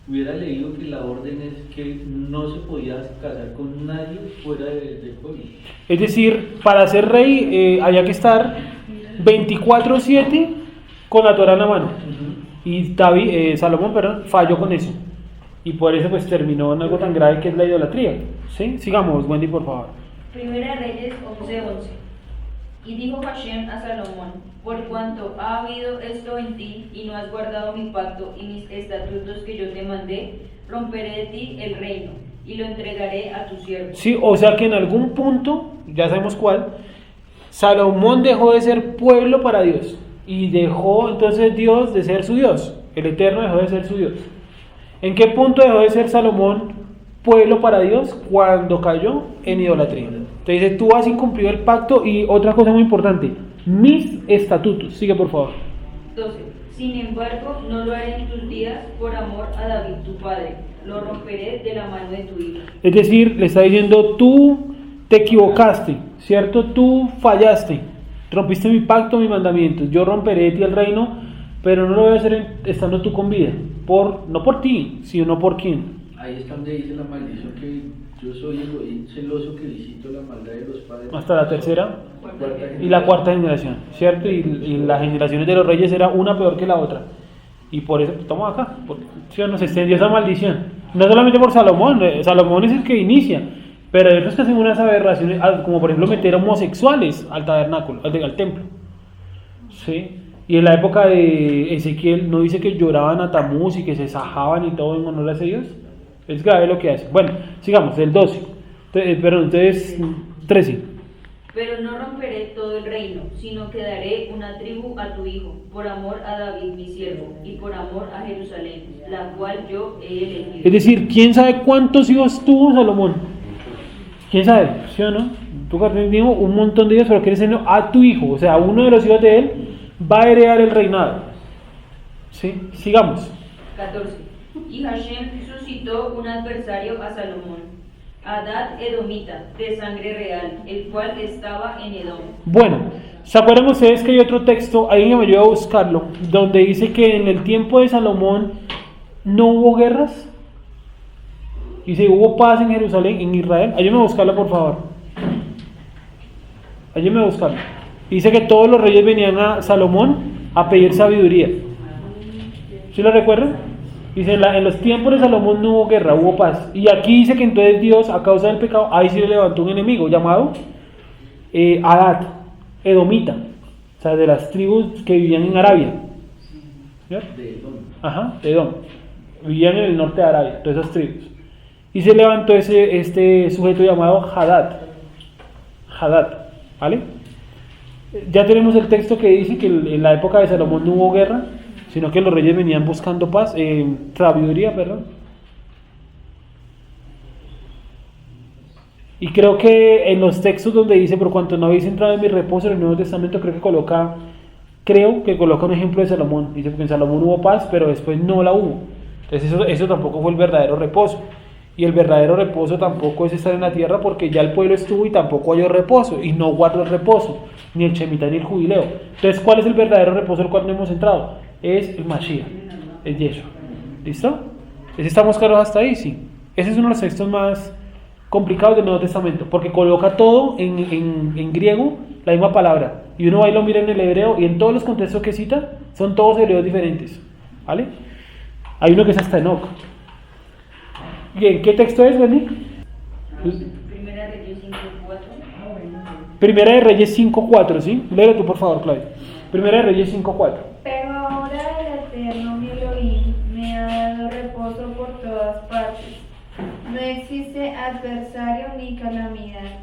Speaker 3: hubiera leído que la orden es que no se podía casar con nadie fuera del pueblo.
Speaker 1: Es decir, para ser rey había que estar 24/7 con la Torah en la mano. Y Salomón, falló con eso. Y por eso pues terminó en algo tan grave que es la idolatría. ¿Sí? Sigamos, Wendy, por favor.
Speaker 6: Primera de Reyes 11:11. Y dijo Hashem a Salomón, por cuanto ha habido esto en ti, y no has guardado mi pacto y mis estatutos que yo te mandé, romperé de ti el reino, y lo entregaré a tu siervo.
Speaker 1: Sí, o sea que en algún punto, ya sabemos cuál, Salomón dejó de ser pueblo para Dios. Y dejó entonces Dios de ser su Dios. El Eterno dejó de ser su Dios. ¿En qué punto dejó de ser Salomón pueblo para Dios? Cuando cayó en idolatría. Te dice, tú has incumplido el pacto. Y otra cosa muy importante, mis estatutos. Sigue, por favor.
Speaker 6: 12. Sin embargo, no lo haré en tus días por amor a David tu padre. Lo romperé de la mano de tu hijo.
Speaker 1: Es decir, le está diciendo, tú te equivocaste, ¿cierto? Tú fallaste. Rompiste mi pacto, mis mandamientos. Yo romperé de ti el reino, pero no lo voy a hacer estando tú con vida. No por ti, sino por quién.
Speaker 3: Ahí está donde dice la maldición que yo soy el celoso que visito la maldad de los padres.
Speaker 1: Hasta la tercera
Speaker 3: Cuarta
Speaker 1: y la cuarta generación, ¿cierto? Y las generaciones de los reyes era una peor que la otra. Y por eso estamos acá, porque nos extendió esa maldición. No solamente por Salomón, Salomón es el que inicia, pero hay otros que hacen unas aberraciones, como por ejemplo meter homosexuales al tabernáculo, al templo. ¿Sí? Y en la época de Ezequiel, ¿no dice que lloraban a Tamuz y que se sajaban y todo en honor a ese Dios? Es grave lo que hacen. Bueno, sigamos, del 12. Entonces, 13.
Speaker 6: Pero no romperé todo el reino, sino que daré una tribu a tu hijo, por amor a David mi siervo, y por amor a Jerusalén, la cual yo he elegido.
Speaker 1: Es decir, ¿quién sabe cuántos hijos tuvo Salomón? ¿Quién sabe? ¿Sí o no? Tú dijo un montón de hijos, pero quieres decirlo a tu hijo. O sea, uno de los hijos de él va a heredar el reinado. ¿Sí? Sigamos.
Speaker 6: 14. Y Hashem suscitó un adversario a Salomón, Hadad Edomita, de sangre real, el cual estaba en Edom.
Speaker 1: Bueno, ¿se acuerdan ustedes que hay otro texto, alguien me ayuda a buscarlo, donde dice que en el tiempo de Salomón no hubo guerras? Dice, hubo paz en Jerusalén, en Israel. Ayúdame a buscarlo, por favor. Ayúdame a buscarlo. Dice que todos los reyes venían a Salomón a pedir sabiduría. ¿Sí lo recuerdan? Dice, en los tiempos de Salomón no hubo guerra, hubo paz. Y aquí dice que entonces Dios, a causa del pecado, ahí sí le levantó un enemigo llamado Hadad, Edomita. O sea, de las tribus que vivían en Arabia. ¿Sí?
Speaker 3: De Edom.
Speaker 1: Ajá, de Edom. Vivían en el norte de Arabia, todas esas tribus. Y se levantó este sujeto llamado Hadad. ¿Vale? Ya tenemos el texto que dice que en la época de Salomón no hubo guerra, sino que los reyes venían buscando paz, sabiduría, perdón. Y creo que en los textos donde dice, por cuanto no habéis entrado en mi reposo, en el Nuevo Testamento creo que coloca un ejemplo de Salomón. Dice que en Salomón hubo paz, pero después no la hubo. Entonces eso tampoco fue el verdadero reposo. Y el verdadero reposo tampoco es estar en la tierra, porque ya el pueblo estuvo y tampoco halló reposo, y no guardó el reposo, ni el Shemitah ni el jubileo. Entonces, ¿cuál es el verdadero reposo al cual no hemos entrado? Es el Mashiach, es Yeshua. ¿Listo? ¿Estamos claros hasta ahí? Sí. Ese es uno de los textos más complicados del Nuevo Testamento, porque coloca todo en griego, la misma palabra, y uno va y lo mira en el hebreo, y en todos los contextos que cita, son todos hebreos diferentes, ¿vale? Hay uno que es hasta Enoch. Bien, ¿qué texto es, Benny?
Speaker 6: Primera Reyes 5:4.
Speaker 1: Primera de Reyes 5:4, ¿sí? Léelo tú, por favor, Claudia. Primera de Reyes 5:4.
Speaker 5: Pero ahora el Eterno mi Elohim me ha dado reposo por todas partes. No existe adversario ni calamidad.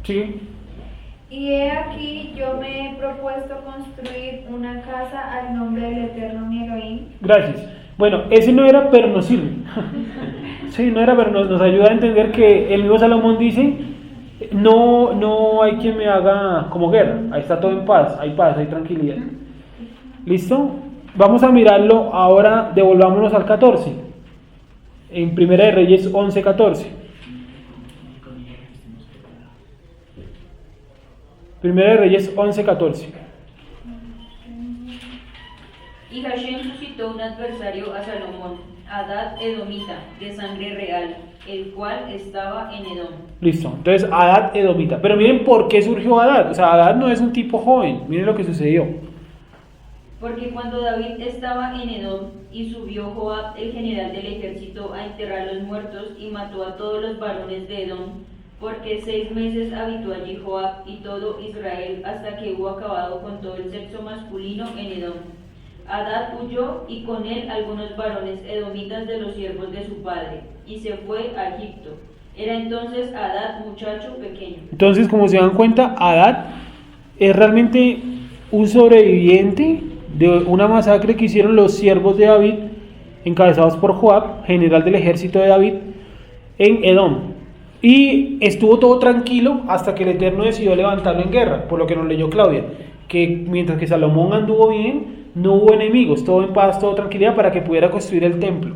Speaker 1: Sí.
Speaker 5: Y he aquí yo me he propuesto construir una casa al nombre del Eterno mi Elohim.
Speaker 1: Gracias. Bueno, ese no era, pero nos sirve. Sí, no era, pero nos ayuda a entender que el mismo Salomón dice, no hay quien me haga como guerra. Ahí está todo en paz, hay tranquilidad. ¿Listo? Vamos a mirarlo ahora, devolvámonos al 14. En Primera de Reyes 11:14. Primera de Reyes 11:14.
Speaker 6: Y Hashem suscitó un adversario a Salomón, Hadad Edomita, de sangre real, el cual estaba en Edom.
Speaker 1: Listo, entonces Hadad Edomita. Pero miren por qué surgió Hadad. O sea, Hadad no es un tipo joven. Miren lo que sucedió.
Speaker 6: Porque cuando David estaba en Edom y subió Joab, el general del ejército, a enterrar los muertos y mató a todos los varones de Edom, porque 6 meses habitó allí Joab y todo Israel hasta que hubo acabado con todo el sexo masculino en Edom. Hadad huyó y con él algunos varones edomitas de los siervos de su padre, y se fue a Egipto. Era entonces Hadad muchacho pequeño.
Speaker 1: Entonces, como se dan cuenta, Hadad es realmente un sobreviviente de una masacre que hicieron los siervos de David, encabezados por Joab, general del ejército de David, en Edom. Y estuvo todo tranquilo hasta que el Eterno decidió levantarlo en guerra, por lo que nos leyó Claudia, que mientras que Salomón anduvo bien, no hubo enemigos, todo en paz, todo tranquilidad, para que pudiera construir el templo.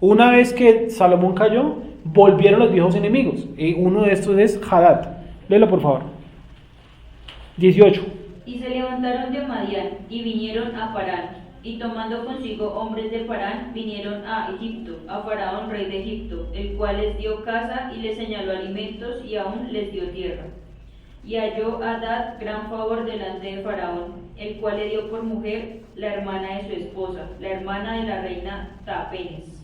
Speaker 1: Una vez que Salomón cayó, volvieron los viejos enemigos, y uno de estos es Hadad. Léelo, por favor. 18.
Speaker 6: Y se levantaron de Madián y vinieron a Parán, y tomando consigo hombres de Parán, vinieron a Egipto, a Faraón rey de Egipto, el cual les dio casa y les señaló alimentos y aún les dio tierra. Y halló Hadad gran favor delante de Faraón, el cual le dio por mujer la hermana de su esposa, la hermana de la reina Tapenes.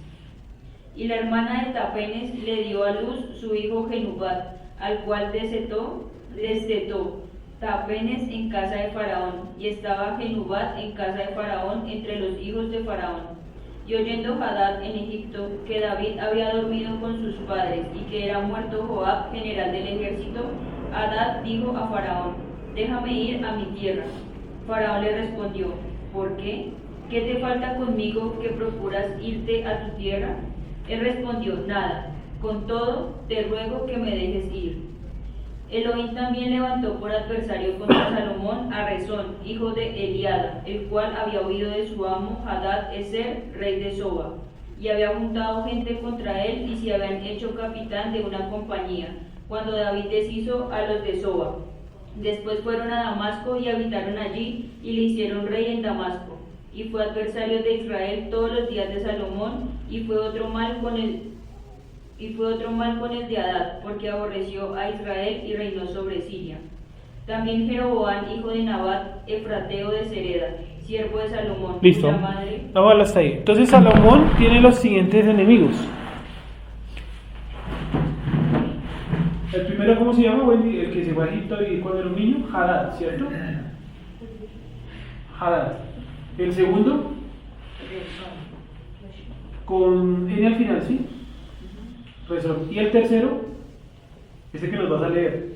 Speaker 6: Y la hermana de Tapenes le dio a luz su hijo Genubat, al cual destetó Tapenes en casa de Faraón, y estaba Genubat en casa de Faraón entre los hijos de Faraón. Y oyendo Hadad en Egipto que David había dormido con sus padres y que era muerto Joab, general del ejército, Hadad dijo a Faraón: déjame ir a mi tierra. Faraón le respondió: ¿por qué? ¿Qué te falta conmigo que procuras irte a tu tierra? Él respondió: nada, con todo te ruego que me dejes ir. Elohim también levantó por adversario contra Salomón a Rezón, hijo de Eliada, el cual había oído de su amo Hadad Ezer, rey de Soba, y había juntado gente contra él y se habían hecho capitán de una compañía, cuando David deshizo a los de Soba. Después fueron a Damasco y habitaron allí, y le hicieron rey en Damasco. Y fue adversario de Israel todos los días de Salomón, y fue otro mal con el de Hadad, porque aborreció a Israel y reinó sobre Siria. También Jeroboam, hijo de Nabat, efrateo de Sereda, siervo de Salomón.
Speaker 1: Listo.
Speaker 6: Cuya madre...
Speaker 1: Vamos hasta ahí. Entonces Salomón tiene los siguientes enemigos. El primero, ¿cómo se llama, Wendy? El que se fue a Egipto y cuando era un niño, Hadad, ¿cierto? Hadad. El segundo, con N al final, ¿sí? Rezón. Y el tercero, este que nos vas a leer,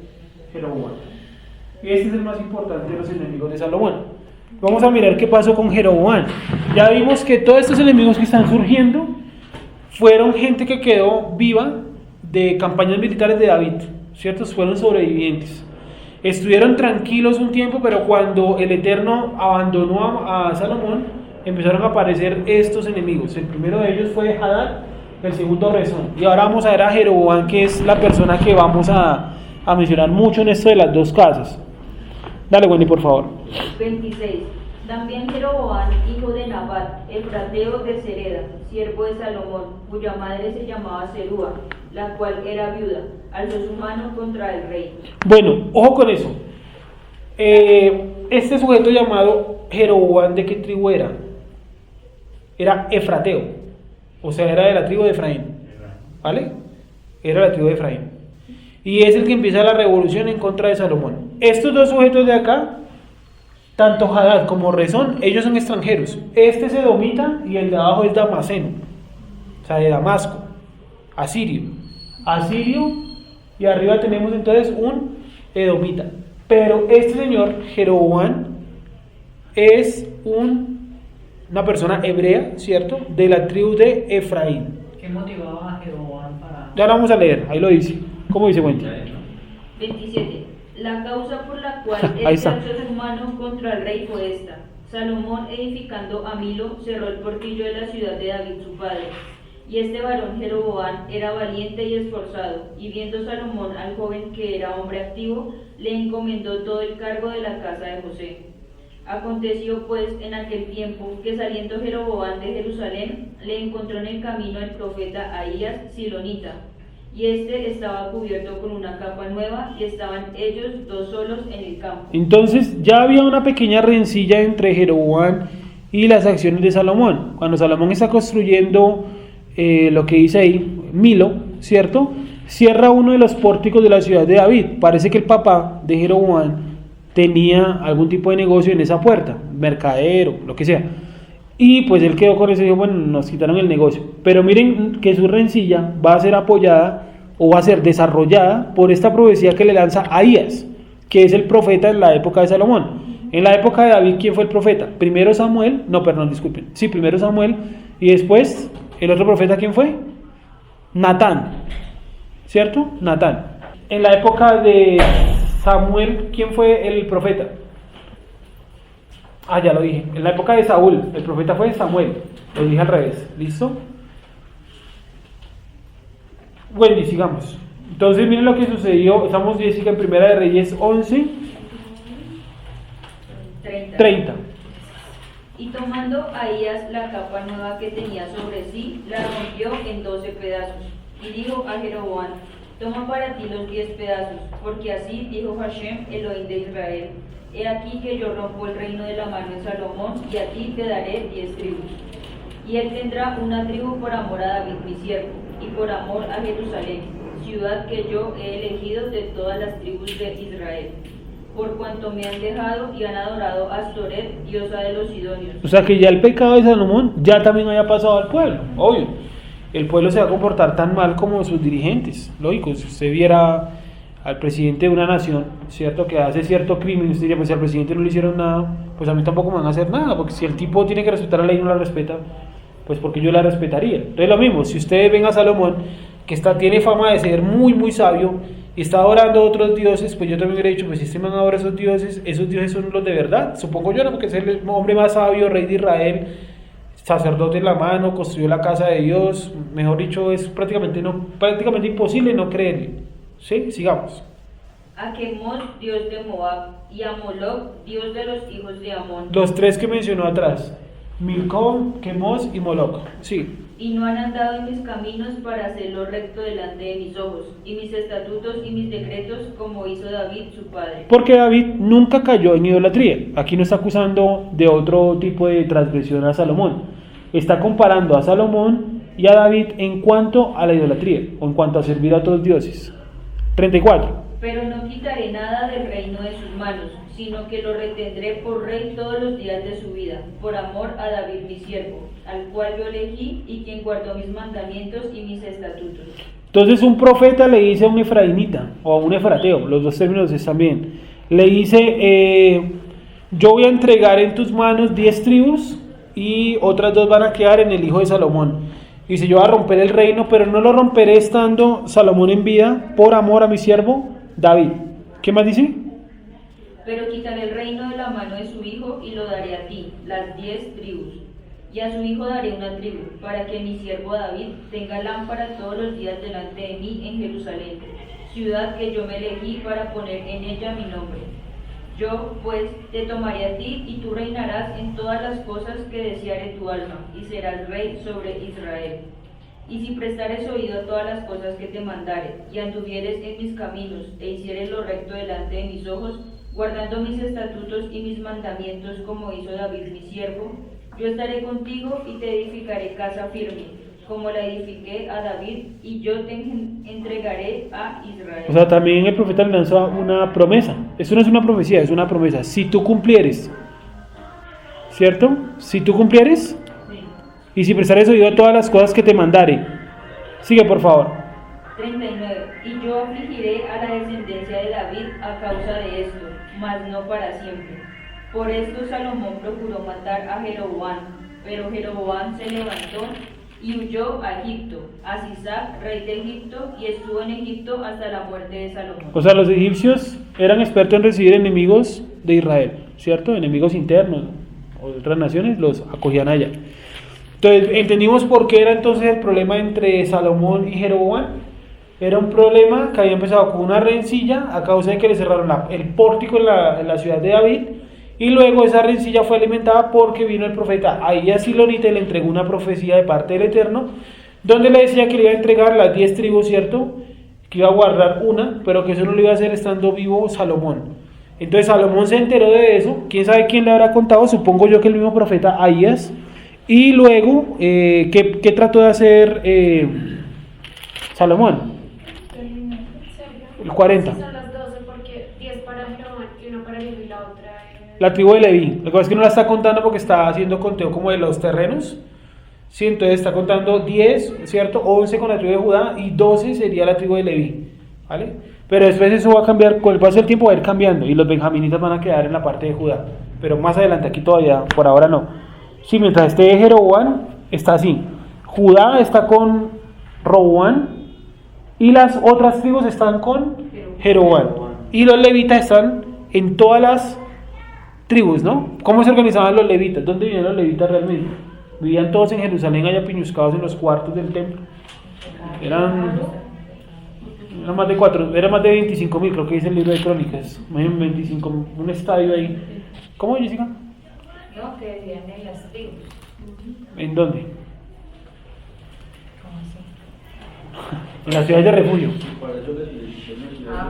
Speaker 1: Jeroboam. Este es el más importante de los enemigos de Salomón. Vamos a mirar qué pasó con Jeroboam. Ya vimos que todos estos enemigos que están surgiendo fueron gente que quedó viva de campañas militares de David, ¿cierto? Fueron sobrevivientes. Estuvieron tranquilos un tiempo, pero cuando el Eterno abandonó a Salomón, empezaron a aparecer estos enemigos. El primero de ellos fue Hadad, el segundo Rezón. Y ahora vamos a ver a Jeroboam, que es la persona que vamos a mencionar mucho en esto de las dos casas. Dale, Wendy, por favor.
Speaker 6: 26. También Jeroboam, hijo de Nabat, efrateo de Sereda, siervo de Salomón, cuya madre se llamaba Serúa, la cual era viuda, alzó su mano contra el rey.
Speaker 1: Bueno, ojo con eso. Este sujeto llamado Jeroboam, ¿de qué tribu era? Era efrateo, o sea, era de la tribu de Efraín, ¿vale? Era de la tribu de Efraín. Y es el que empieza la revolución en contra de Salomón. Estos dos sujetos de acá, tanto Hadad como Rezón, ellos son extranjeros. Este es edomita y el de abajo es damasceno, o sea, de Damasco, asirio. Asirio, y arriba tenemos entonces un edomita. Pero este señor, Jeroboam, es una persona hebrea, ¿cierto? De la tribu de Efraín.
Speaker 8: ¿Qué motivaba a Jeroboam para...?
Speaker 1: Ya lo vamos a leer, ahí lo dice. ¿Cómo dice Wendy?
Speaker 6: 27. La causa por la cual
Speaker 1: Ahí
Speaker 6: él
Speaker 1: está.
Speaker 6: alzó su mano contra el rey fue esta: Salomón, edificando a Milo, cerró el portillo de la ciudad de David su padre. Y este varón Jeroboam era valiente y esforzado, y viendo Salomón al joven que era hombre activo, le encomendó todo el cargo de la casa de José. Aconteció pues en aquel tiempo que saliendo Jeroboam de Jerusalén, le encontró en el camino el profeta Ahías Silonita, y este estaba cubierto con una capa nueva, y estaban ellos dos solos en el campo.
Speaker 1: Entonces ya había una pequeña rencilla entre Jeroboam y las acciones de Salomón. Cuando Salomón está construyendo lo que dice ahí, Milo, ¿cierto? Cierra uno de los pórticos de la ciudad de David. Parece que el papá de Jeroboam tenía algún tipo de negocio en esa puerta, mercadero, lo que sea. Y pues él quedó con eso y dijo, bueno, nos quitaron el negocio. Pero miren que su rencilla va a ser apoyada o va a ser desarrollada por esta profecía que le lanza Ahías, que es el profeta en la época de Salomón. En la época de David, ¿quién fue el profeta? Primero Samuel, no, perdón, disculpen. Sí, primero Samuel y después el otro profeta, ¿quién fue? Natán, ¿cierto? Natán. En la época de Samuel, ¿quién fue el profeta? Ah, ya lo dije. En la época de Saúl, el profeta fue Samuel. Lo dije al revés. ¿Listo? Wendy, sigamos. Entonces, miren lo que sucedió. Estamos, Jessica, en Primera de Reyes 11, 30.
Speaker 6: Y tomando Ahías la capa nueva que tenía sobre sí, la rompió en 12 pedazos. Y dijo a Jeroboam: toma para ti los 10 pedazos, porque así dijo Hashem, Elohim de Israel: he aquí que yo rompo el reino de la mano de Salomón, y a ti te daré 10 tribus. Y él tendrá una tribu por amor a David mi siervo, y por amor a Jerusalén, ciudad que yo he elegido de todas las tribus de Israel, por cuanto me han dejado y han adorado a Astoret, diosa de los sidonios.
Speaker 1: O sea que ya el pecado de Salomón ya también había pasado al pueblo, obvio. El pueblo se va a comportar tan mal como sus dirigentes, lógico. Si usted viera al presidente de una nación, cierto, que hace cierto crimen, usted diría, pues si al presidente no le hicieron nada, pues a mí tampoco me van a hacer nada, porque si el tipo tiene que respetar la ley y no la respeta, pues porque yo la respetaría. Entonces lo mismo, si ustedes ven a Salomón, que tiene fama de ser muy muy sabio, y está adorando a otros dioses, pues yo también hubiera dicho, pues si este man adora a esos dioses son los de verdad, supongo yo, ¿no? Porque es el hombre más sabio, rey de Israel, sacerdote en la mano, construyó la casa de Dios, mejor dicho, es prácticamente imposible no creerle. ¿Sí? Sigamos.
Speaker 6: A Quemos, dios de Moab, y a Moloc, dios de los hijos de Amón.
Speaker 1: Los tres que mencionó atrás, Milcom, Quemos y Moloc. Sí.
Speaker 6: Y no han andado en mis caminos para hacerlo recto delante de mis ojos, y mis estatutos y mis decretos, como hizo David su padre.
Speaker 1: Porque David nunca cayó en idolatría. Aquí no está acusando de otro tipo de transgresión a Salomón. Está comparando a Salomón y a David en cuanto a la idolatría, o en cuanto a servir a otros dioses. 34.
Speaker 6: Pero no quitaré nada del reino de sus manos, sino que lo retendré por rey todos los días de su vida, por amor a David mi siervo, al cual yo elegí y quien guardó mis mandamientos y mis estatutos.
Speaker 1: Entonces un profeta le dice a un efraimita o a un efrateo, los dos términos están bien, le dice, yo voy a entregar en tus manos 10 tribus y otras 2 van a quedar en el hijo de Salomón. Y dice, yo voy a romper el reino, pero no lo romperé estando Salomón en vida, por amor a mi siervo David. ¿Qué más dice?
Speaker 6: Pero quitaré el reino de la mano de su hijo y lo daré a ti, las 10 tribus. Y a su hijo daré una tribu, para que mi siervo David tenga lámpara todos los días delante de mí en Jerusalén, ciudad que yo me elegí para poner en ella mi nombre. Yo, pues, te tomaré a ti y tú reinarás en todas las cosas que deseare tu alma, y serás rey sobre Israel. Y si prestares oído a todas las cosas que te mandare, y anduvieres en mis caminos, e hicieres lo recto delante de mis ojos, guardando mis estatutos y mis mandamientos como hizo David mi siervo, yo estaré contigo y te edificaré casa firme, como la edifiqué a David, y yo te entregaré a Israel.
Speaker 1: O sea, también el profeta le lanzó una promesa. Eso no es una profecía, es una promesa. Si tú cumplieres, ¿cierto? Si tú cumplieres, y si prestares oído a todas las cosas que te mandare. Sigue, por favor.
Speaker 6: 39. Y yo afligiré a la descendencia de David a causa de esto, mas no para siempre. Por esto Salomón procuró matar a Jeroboam, pero Jeroboam se levantó y huyó a Egipto, a Sisac, rey de Egipto, y estuvo en Egipto hasta la muerte de Salomón.
Speaker 1: O sea, los egipcios eran expertos en recibir enemigos de Israel, ¿cierto? Enemigos internos o de otras naciones, los acogían allá. Entonces, entendimos por qué era entonces el problema entre Salomón y Jeroboam. Era un problema que había empezado con una rencilla a causa de que le cerraron el pórtico en la ciudad de David, y luego esa rencilla fue alimentada porque vino el profeta Ahías Silonita y le entregó una profecía de parte del Eterno, donde le decía que le iba a entregar las 10 tribus, ¿cierto? Que iba a guardar una, pero que eso no lo iba a hacer estando vivo Salomón. Entonces Salomón se enteró de eso. ¿Quién sabe quién le habrá contado? Supongo yo que el mismo profeta Ahías. Y luego, ¿qué trató de hacer Salomón? El 40.
Speaker 9: Son las 12 porque 10 para Jeroboam y uno para Leví y la otra.
Speaker 1: La tribu de Leví. Lo que pasa es que no la está contando porque está haciendo conteo como de los terrenos. Sí, entonces está contando 10, ¿cierto? 11 con la tribu de Judá y 12 sería la tribu de Leví, ¿vale? Pero después eso va a cambiar, con el paso del tiempo va a ir cambiando y los benjaminitas van a quedar en la parte de Judá. Pero más adelante, aquí todavía, por ahora no. Sí, mientras esté Jeroboam, está así. Judá está con Roboam y las otras tribus están con Jeroboam. Y los levitas están en todas las tribus, ¿no? ¿Cómo se organizaban los levitas? ¿Dónde vivían los levitas realmente? Vivían todos en Jerusalén, allá piñuscados en los cuartos del templo. Eran más de 25.000, creo que dice el libro de Crónicas. 25, un estadio ahí. ¿Cómo, Jessica?
Speaker 4: No, que vivían en las tribus.
Speaker 1: ¿En dónde?
Speaker 4: ¿Cómo así?
Speaker 1: En las ciudades de refugio.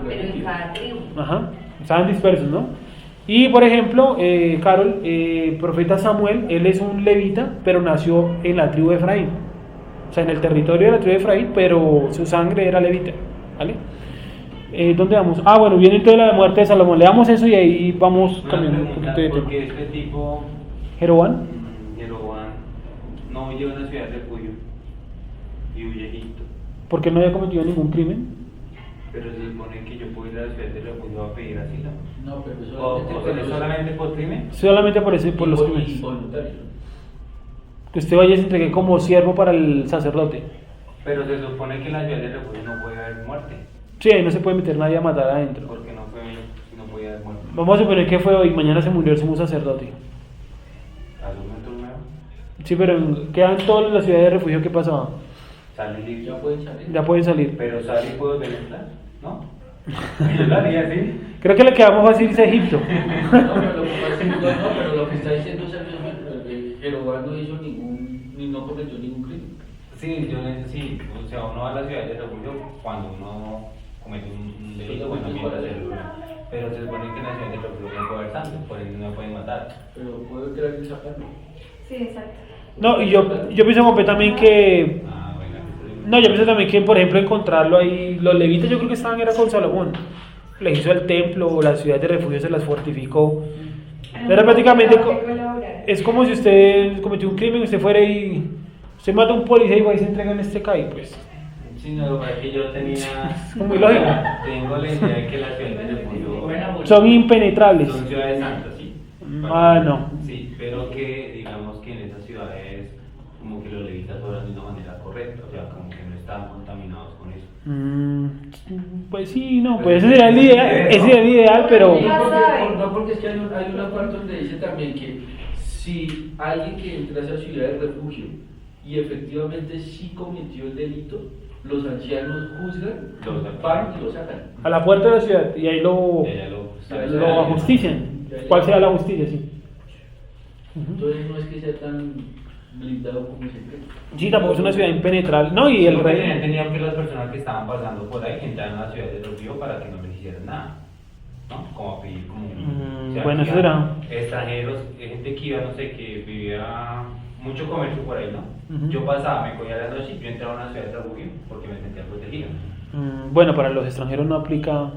Speaker 4: Pero en cada tribu.
Speaker 1: Ajá, estaban dispersos, ¿no? Y por ejemplo, Carol, profeta Samuel, él es un levita, pero nació en la tribu de Efraín. O sea, en el territorio de la tribu de Efraín, pero su sangre era levita, ¿vale? ¿Dónde vamos? Ah, bueno, viene entonces la muerte de Salomón. Leamos eso y ahí vamos cambiando un poquito de tema.
Speaker 7: Porque este tipo,
Speaker 1: ¿Jeroboam?
Speaker 7: Jeroboam, no huyó a una ciudad de refugio y huye a Egipto.
Speaker 1: Porque no había cometido ningún crimen.
Speaker 7: Pero se supone que yo puedo ir a la ciudad de refugio a pedir asilo.
Speaker 3: No, pero
Speaker 7: ¿Solamente por crimen?
Speaker 1: Solamente por los crímenes.
Speaker 3: Involuntario.
Speaker 1: Que usted vaya y se entregue como siervo para el sacerdote.
Speaker 7: Pero se supone que en la ciudad de refugio no puede haber muerte.
Speaker 1: Sí, ahí no se puede meter nadie a matar adentro.
Speaker 7: Porque no podía haber muerte.
Speaker 1: Vamos a suponer que fue hoy, mañana se murió el sumo sacerdote.
Speaker 7: ¿Algún nuevo?
Speaker 1: Sí, pero quedan todas las ciudades de refugio, ¿qué pasaba?
Speaker 7: Sale libre.
Speaker 3: Ya pueden salir.
Speaker 1: Ya pueden salir.
Speaker 7: Pero sale y puedo venirla, ¿no? Yo lo haría así.
Speaker 1: Creo que le quedamos fácil es Egipto.
Speaker 3: No, pero lo que está diciendo Sergio, Jeroboam no hizo no cometió ningún crimen.
Speaker 7: Sí, sí, o sea, uno va a la ciudad de refugio cuando uno comete un delito, bueno, mientras pero se supone que en la ciudad de refugio no puede haber sangre, por eso no pueden matar.
Speaker 3: Pero puede creer que sacarlo.
Speaker 5: Sí, exacto.
Speaker 1: No, y yo pienso como también que...
Speaker 7: Ah, bueno.
Speaker 1: No, yo pienso también que, por ejemplo, encontrarlo ahí... Los levitas yo creo que estaban era con Salomón. Les hizo el templo, la ciudad de refugio se las fortificó. Era prácticamente... Es como si usted cometió un crimen, usted fuera y... Usted mata a un policía y va y se entrega en este CAI, pues.
Speaker 7: Sí, no, es que yo tenía...
Speaker 1: Muy lógico.
Speaker 7: Tengo la idea de que las ciudades de refugio
Speaker 1: Son impenetrables.
Speaker 7: son ciudades santas, sí.
Speaker 1: Ah, no.
Speaker 7: Sí, pero que digamos que en esas ciudades
Speaker 10: como que los levitas obran de una manera correcta, o sea, como que no están contaminados con eso.
Speaker 1: Pues sí, no, pues ese sería el ideal, pero...
Speaker 3: Porque es que hay una parte donde dice también que si alguien que entra a esa ciudad de refugio y efectivamente sí cometió el delito, los ancianos juzgan, van y lo sacan.
Speaker 1: A la puerta de la ciudad, y ahí lo ajustician. ¿Cuál será la justicia? Sí.
Speaker 3: Entonces no es que sea tan blindado como se cree.
Speaker 1: Sí, tampoco es una ciudad impenetrable. No, y el rey...
Speaker 10: Tenían que las personas que estaban pasando por ahí que entraran a la ciudad de refugio para que no les hicieran nada, ¿no? Como a pedir como... o sea,
Speaker 1: bueno, eso será...
Speaker 10: Extranjeros, gente que iba, no sé, que vivía mucho comercio por ahí, ¿no? Yo pasaba, me cogía la noche y yo entraba a una ciudad de refugio porque me sentía protegido.
Speaker 1: Bueno, para los extranjeros no aplica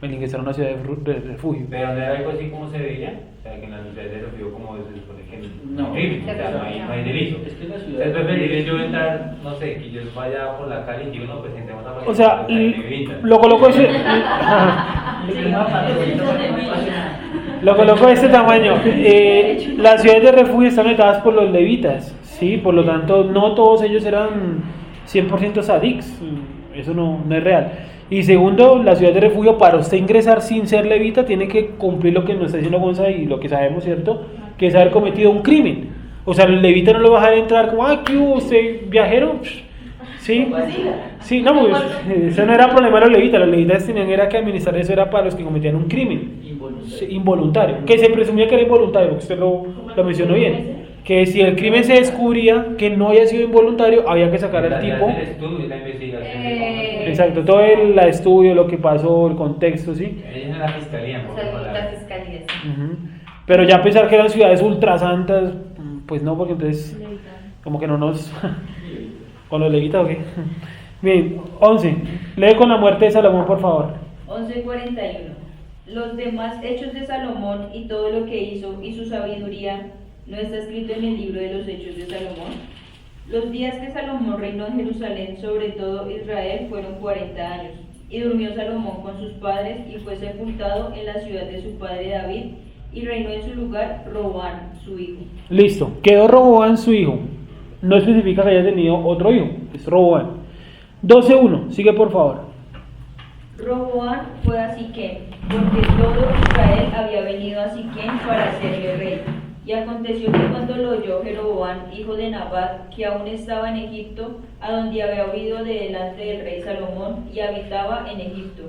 Speaker 1: el ingresar a una ciudad de refugio.
Speaker 10: Pero no era algo así como se veía, o sea, que en las ciudades de refugio como se supone que no, o sea, no hay delito. Es que la ciudad... Es preferible yo entrar, no sé, que yo vaya por la calle y digo, no, pues entremos a la...
Speaker 1: O sea, lo coloco ese... Lo coloco de este tamaño. Las ciudades de refugio están habitadas por los levitas, ¿sí? Por lo tanto, no todos ellos eran 100% sadics. Eso no es real. Y segundo, la ciudad de refugio, para usted ingresar sin ser levita, tiene que cumplir lo que nos está diciendo Gonza y lo que sabemos, ¿cierto? Que es haber cometido un crimen. O sea, el levita no lo va a dejar entrar como, ¿qué hubo? ¿Usted viajero? Sí, sí, no, pues eso no era problema de los levitas tenían que administrar eso, era para los que cometían un crimen involuntario, que se presumía que era involuntario, porque usted lo mencionó bien, que si el crimen se descubría que no había sido involuntario, había que sacar al tipo.
Speaker 10: El estudio, la investigación.
Speaker 1: Exacto, todo el estudio, lo que pasó, el contexto, ¿sí?
Speaker 10: Ella es la fiscalía,
Speaker 4: La fiscalía, sí.
Speaker 1: Pero ya pensar que eran ciudades ultrasantas, pues no, porque entonces como que no nos... ¿Con los levitas o qué? Bien, 11. Lee con la muerte de Salomón, por favor.
Speaker 6: 11:41. Los demás hechos de Salomón y todo lo que hizo y su sabiduría, ¿no está escrito en el libro de los hechos de Salomón? Los días que Salomón reinó en Jerusalén sobre todo Israel fueron 40 años. Y durmió Salomón con sus padres y fue sepultado en la ciudad de su padre David, y reinó en su lugar Roboam, su hijo.
Speaker 1: Listo, quedó Roboam su hijo. No especifica que haya tenido otro hijo, es Roboam. 12:1, sigue por favor.
Speaker 6: Roboam fue a Siquem, porque todo Israel había venido a Siquem para hacerle rey. Y aconteció que cuando lo oyó Jeroboam, hijo de Nabat, que aún estaba en Egipto, a donde había huido de delante del rey Salomón, y habitaba en Egipto,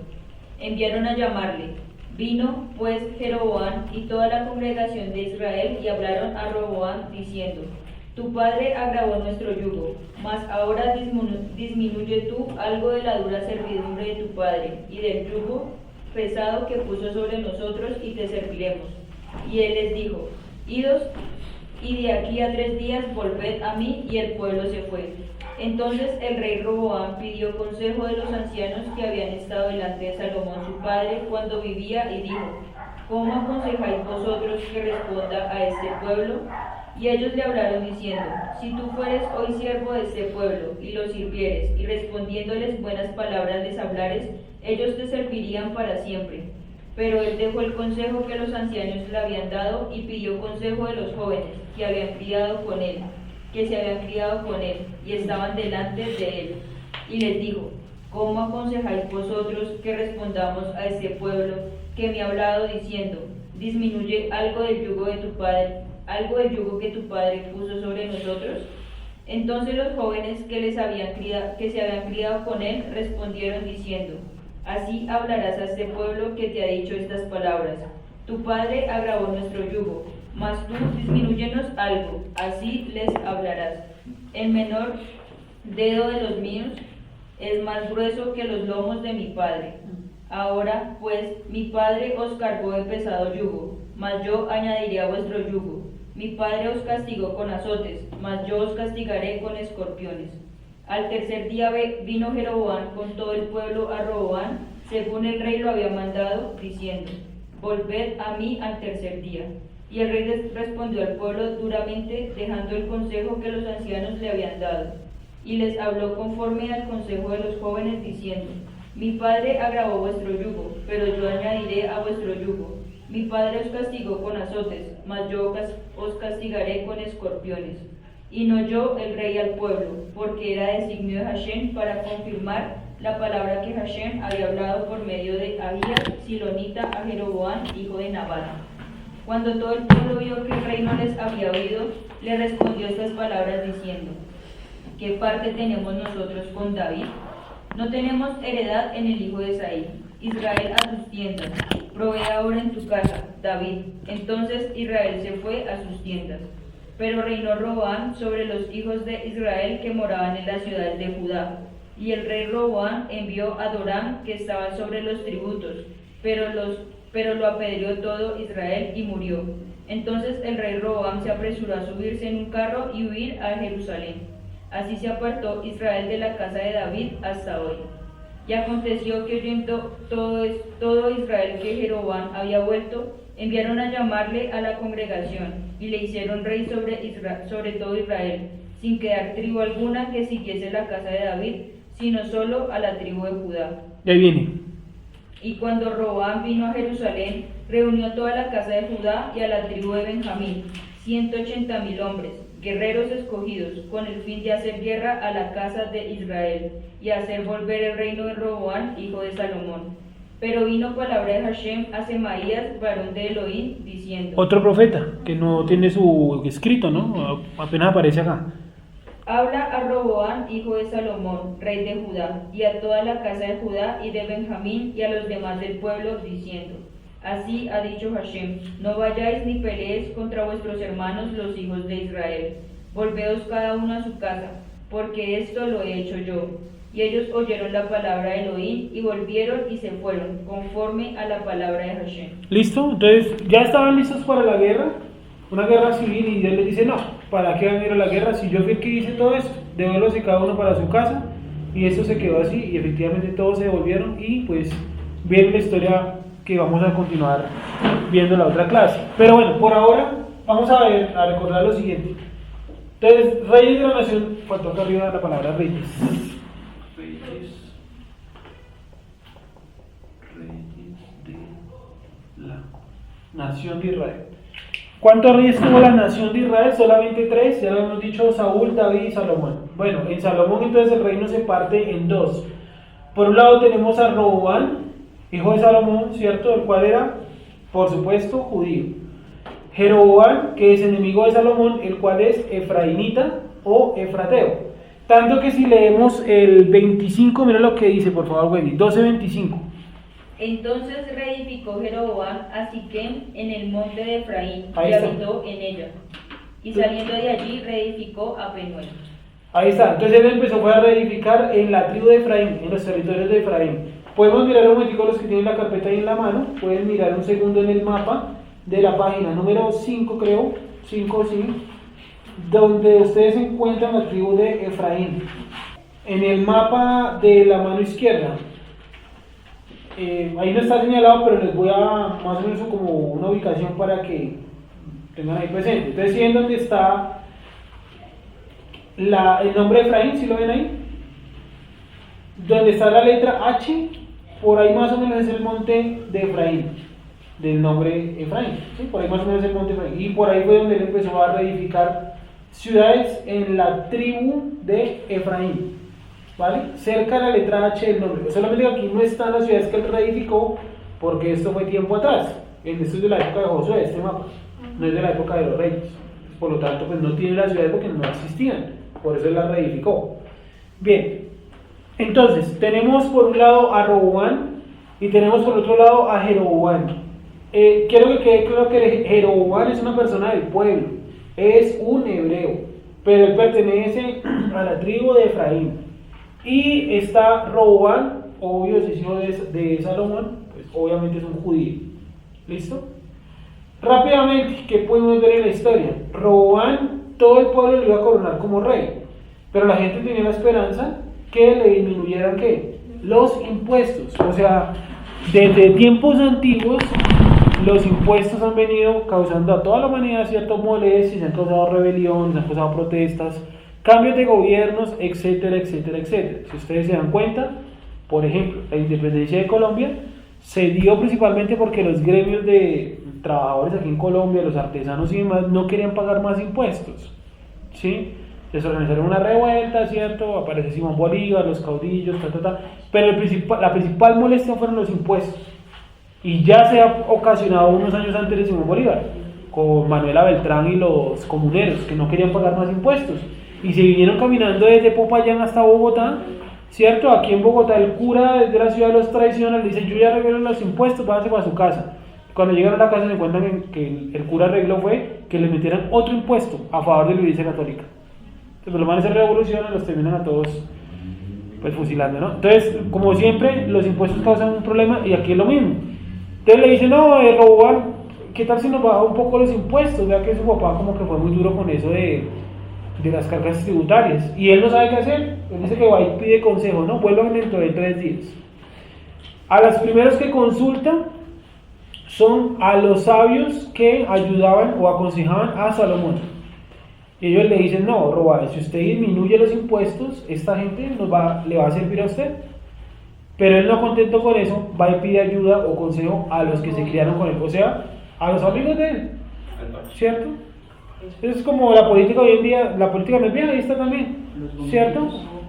Speaker 6: enviaron a llamarle. Vino pues Jeroboam y toda la congregación de Israel, y hablaron a Roboam, diciendo: Tu padre agravó nuestro yugo, mas ahora disminuye tú algo de la dura servidumbre de tu padre, y del yugo pesado que puso sobre nosotros, y te serviremos. Y él les dijo: Idos, y de aquí a 3 días volved a mí. Y el pueblo se fue. Entonces el rey Roboam pidió consejo de los ancianos que habían estado delante de Salomón su padre cuando vivía, y dijo: ¿Cómo aconsejáis vosotros que responda a este pueblo? Y ellos le hablaron diciendo: Si tú fueres hoy siervo de este pueblo, y los sirvieres, y respondiéndoles buenas palabras les hablares, ellos te servirían para siempre. Pero él dejó el consejo que los ancianos le habían dado, y pidió consejo de los jóvenes que se habían criado con él, y estaban delante de él. Y les dijo: ¿Cómo aconsejáis vosotros que respondamos a este pueblo que me ha hablado diciendo: Disminuye algo del yugo de tu padre, algo del yugo que tu padre puso sobre nosotros? Entonces los jóvenes que se habían criado con él respondieron diciendo: Así hablarás a este pueblo que te ha dicho estas palabras: Tu padre agravó nuestro yugo, mas tú disminúyenos algo, así les hablarás. El menor dedo de los míos es más grueso que los lomos de mi padre. Ahora pues mi padre os cargó de pesado yugo, mas yo añadiré a vuestro yugo. Mi padre os castigó con azotes, mas yo os castigaré con escorpiones. Al tercer día vino Jeroboam con todo el pueblo a Roboam, según el rey lo había mandado, diciendo: Volved a mí al tercer día. Y el rey respondió al pueblo duramente, dejando el consejo que los ancianos le habían dado. Y les habló conforme al consejo de los jóvenes, diciendo: Mi padre agravó vuestro yugo, pero yo añadiré a vuestro yugo. Mi padre os castigó con azotes, mas yo os castigaré con escorpiones. Y no yo el rey al pueblo, porque era designio de Hashem para confirmar la palabra que Hashem había hablado por medio de Ahías, silonita, a Jeroboam, hijo de Nabat. Cuando todo el pueblo vio que el rey no les había oído, le respondió estas palabras diciendo: ¿qué parte tenemos nosotros con David? No tenemos heredad en el hijo de Isaí. Israel a tus tiendas, provee ahora en tu casa, David. Entonces Israel se fue a sus tiendas. Pero reinó Roboam sobre los hijos de Israel que moraban en las ciudades de Judá. Y el rey Roboam envió a Doram, que estaba sobre los tributos, pero lo apedreó todo Israel y murió. Entonces el rey Roboam se apresuró a subirse en un carro y huir a Jerusalén. Así se apartó Israel de la casa de David hasta hoy. Y aconteció que oyendo todo Israel que Jeroboam había vuelto, enviaron a llamarle a la congregación y le hicieron rey sobre todo Israel, sin quedar tribu alguna que siguiese la casa de David, sino solo a la tribu de Judá.
Speaker 1: Y ahí viene.
Speaker 6: Y cuando Roboam vino a Jerusalén, reunió toda la casa de Judá y a la tribu de Benjamín, 180,000 hombres, guerreros escogidos, con el fin de hacer guerra a la casa de Israel y hacer volver el reino de Roboam, hijo de Salomón. Pero vino palabra de Hashem a Semaías, varón de Elohim, diciendo:
Speaker 1: Otro profeta que no tiene su escrito, ¿no? Apenas aparece acá.
Speaker 6: Habla a Roboam, hijo de Salomón, rey de Judá, y a toda la casa de Judá y de Benjamín y a los demás del pueblo, diciendo: Así ha dicho Hashem: no vayáis ni peleéis contra vuestros hermanos los hijos de Israel. Volveos cada uno a su casa, porque esto lo he hecho yo. Y ellos oyeron la palabra de Elohim y volvieron y se fueron, conforme a la palabra de Hashem.
Speaker 1: ¿Listo? Entonces, ya estaban listos para la guerra, una guerra civil, y Dios les dice: no, ¿para qué van a ir a la guerra? Si yo fui el que hice todo esto, devuélvase cada uno para su casa. Y eso se quedó así, y efectivamente todos se devolvieron, y pues viene la historia que vamos a continuar viendo en la otra clase. Pero bueno, por ahora vamos a recordar lo siguiente. Entonces, reyes de la nación, faltó acá arriba la palabra reyes. De la nación de Israel. ¿Cuántos reyes tuvo la nación de Israel? Solamente 3, ya lo hemos dicho: Saúl, David y Salomón. Bueno, en Salomón entonces el reino se parte en dos. Por un lado tenemos a Roboam, hijo de Salomón, ¿cierto? El cual era, por supuesto, judío. Jeroboam, que es enemigo de Salomón, el cual es efraimita o efrateo. Tanto que si leemos el 25, mira lo que dice, por favor, Wendy, 12:25.
Speaker 6: Entonces reedificó Jeroboam a Siquem en el monte de Efraín
Speaker 1: Ahí
Speaker 6: y
Speaker 1: está.
Speaker 6: habitó en ella. Y saliendo de allí reedificó a Penuel.
Speaker 1: Ahí está, entonces él empezó a reedificar en la tribu de Efraín, en los territorios de Efraín. Podemos mirar un momentico los que tienen la carpeta ahí en la mano, pueden mirar un segundo en el mapa de la página número 5, creo, 5 sí, donde ustedes encuentran la tribu de Efraín. En el mapa de la mano izquierda, ahí no está señalado, pero les voy a más o menos como una ubicación para que tengan ahí presente. Entonces, ¿sí ven dónde está el nombre de Efraín? ¿Sí lo ven ahí? Donde está la letra H, por ahí más o menos es el monte de Efraín, del nombre Efraín, ¿sí? Por ahí más o menos es el monte de Efraín, y por ahí fue donde él empezó a reedificar ciudades en la tribu de Efraín, ¿vale? Cerca de la letra H del nombre. Solamente que aquí no están las ciudades que él reedificó, porque esto fue tiempo atrás. Esto es de la época de Josué, este mapa, no es de la época de los reyes. Por lo tanto, pues no tiene las ciudades porque no existían, por eso él las reedificó. Bien, entonces tenemos por un lado a Roboam y tenemos por otro lado a Jeroboam. Quiero que quede claro que Jeroboam es una persona del pueblo, es un hebreo, pero él pertenece a la tribu de Efraín. Y está Roboam, obvio, es hijo de Salomón, pues obviamente es un judío. ¿Listo? Rápidamente, ¿qué podemos ver en la historia? Roboam, todo el pueblo le iba a coronar como rey, pero la gente tenía la esperanza que le disminuyeran ¿qué? Los impuestos. O sea, desde tiempos antiguos los impuestos han venido causando a toda la humanidad ciertos molestias, se han causado rebeliones, se han causado protestas, cambios de gobiernos, etcétera, etcétera, etcétera. Si ustedes se dan cuenta, por ejemplo, la independencia de Colombia se dio principalmente porque los gremios de trabajadores aquí en Colombia, los artesanos y demás, no querían pagar más impuestos, ¿sí? Se organizaron una revuelta, ¿cierto? Aparece Simón Bolívar, los caudillos, pero la principal molestia fueron los impuestos. Y ya se ha ocasionado unos años antes de Simón Bolívar, con Manuela Beltrán y los comuneros, que no querían pagar más impuestos. Y se vinieron caminando desde Popayán hasta Bogotá, ¿cierto? Aquí en Bogotá el cura de la ciudad los traiciona, le dice, yo ya arreglé los impuestos, váyanse para su casa. Cuando llegan a la casa se encuentran que el cura arregló fue que les metieran otro impuesto a favor de la Iglesia Católica. Entonces los manes se revolucionan, los terminan a todos pues fusilando, ¿no? Entonces, como siempre, los impuestos causan un problema y aquí es lo mismo. Entonces le dicen, no, Roboán, ¿qué tal si nos baja un poco los impuestos? Vea que su papá como que fue muy duro con eso de las cargas tributarias. Y él no sabe qué hacer. Él dice que va y pide consejo, ¿no? Vuelvan dentro de 3 días. A los primeros que consultan son a los sabios que ayudaban o aconsejaban a Salomón. Y ellos le dicen, no, Roboán, si usted disminuye los impuestos, esta gente le va a servir a usted. Pero él no contento con eso, va y pide ayuda o consejo a los que se criaron con él, o sea, a los amigos de él, ¿cierto? Es como la política hoy en día, la política no es vieja, ahí está también, ¿cierto?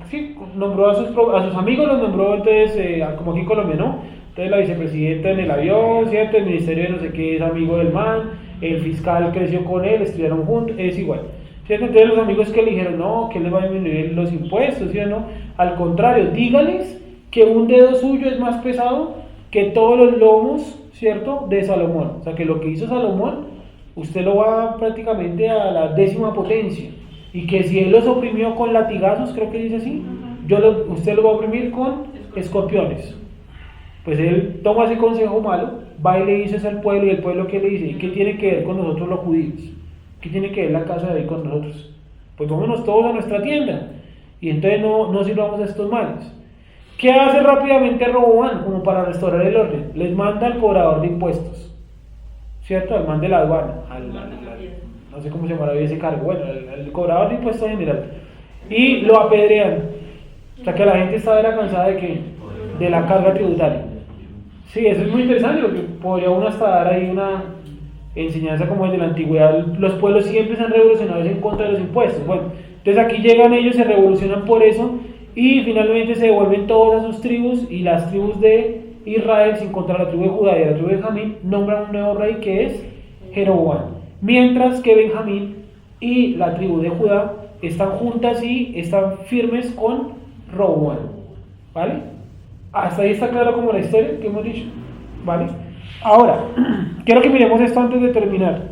Speaker 1: Sí, nombró a sus amigos, los nombró entonces, como aquí en Colombia, ¿no? Entonces la vicepresidenta en el avión, ¿cierto? El ministerio de no sé qué es amigo del man, el fiscal creció con él, estudiaron juntos, es igual. ¿Cierto? Entonces los amigos que le dijeron, no, que les va a disminuir los impuestos, ¿sí o no? Al contrario, dígales que un dedo suyo es más pesado que todos los lomos, ¿cierto? De Salomón. O sea, que lo que hizo Salomón, usted lo va prácticamente a la 10ª potencia. Y que si él los oprimió con latigazos, creo que dice así, usted lo va a oprimir con escorpiones. Pues él toma ese consejo malo, va y le dice eso al pueblo, y el pueblo ¿qué le dice? ¿Y qué tiene que ver con nosotros los judíos? ¿Qué tiene que ver la casa de David con nosotros? Pues vámonos todos a nuestra tienda. Y entonces no sirvamos a estos males. ¿Qué hace rápidamente Roboán como para restaurar el orden? Les manda al cobrador de impuestos, ¿cierto? Al man de la aduana, no sé cómo se llamará ese cargo, bueno, el cobrador de impuestos general, y lo apedrean. O sea que la gente estaba cansada de la carga tributaria. Sí, eso es muy interesante, porque podría uno hasta dar ahí una enseñanza como desde la antigüedad. Los pueblos siempre se han revolucionado en contra de los impuestos. Bueno, entonces aquí llegan ellos, se revolucionan por eso, y finalmente se devuelven todas a sus tribus, y las tribus de Israel, sin contar la tribu de Judá y la tribu de Benjamín, nombran un nuevo rey que es Jeroboam. Mientras que Benjamín y la tribu de Judá están juntas y están firmes con Roboam. ¿Vale? Hasta ahí está claro como la historia que hemos dicho. ¿Vale? Ahora, quiero que miremos esto antes de terminar.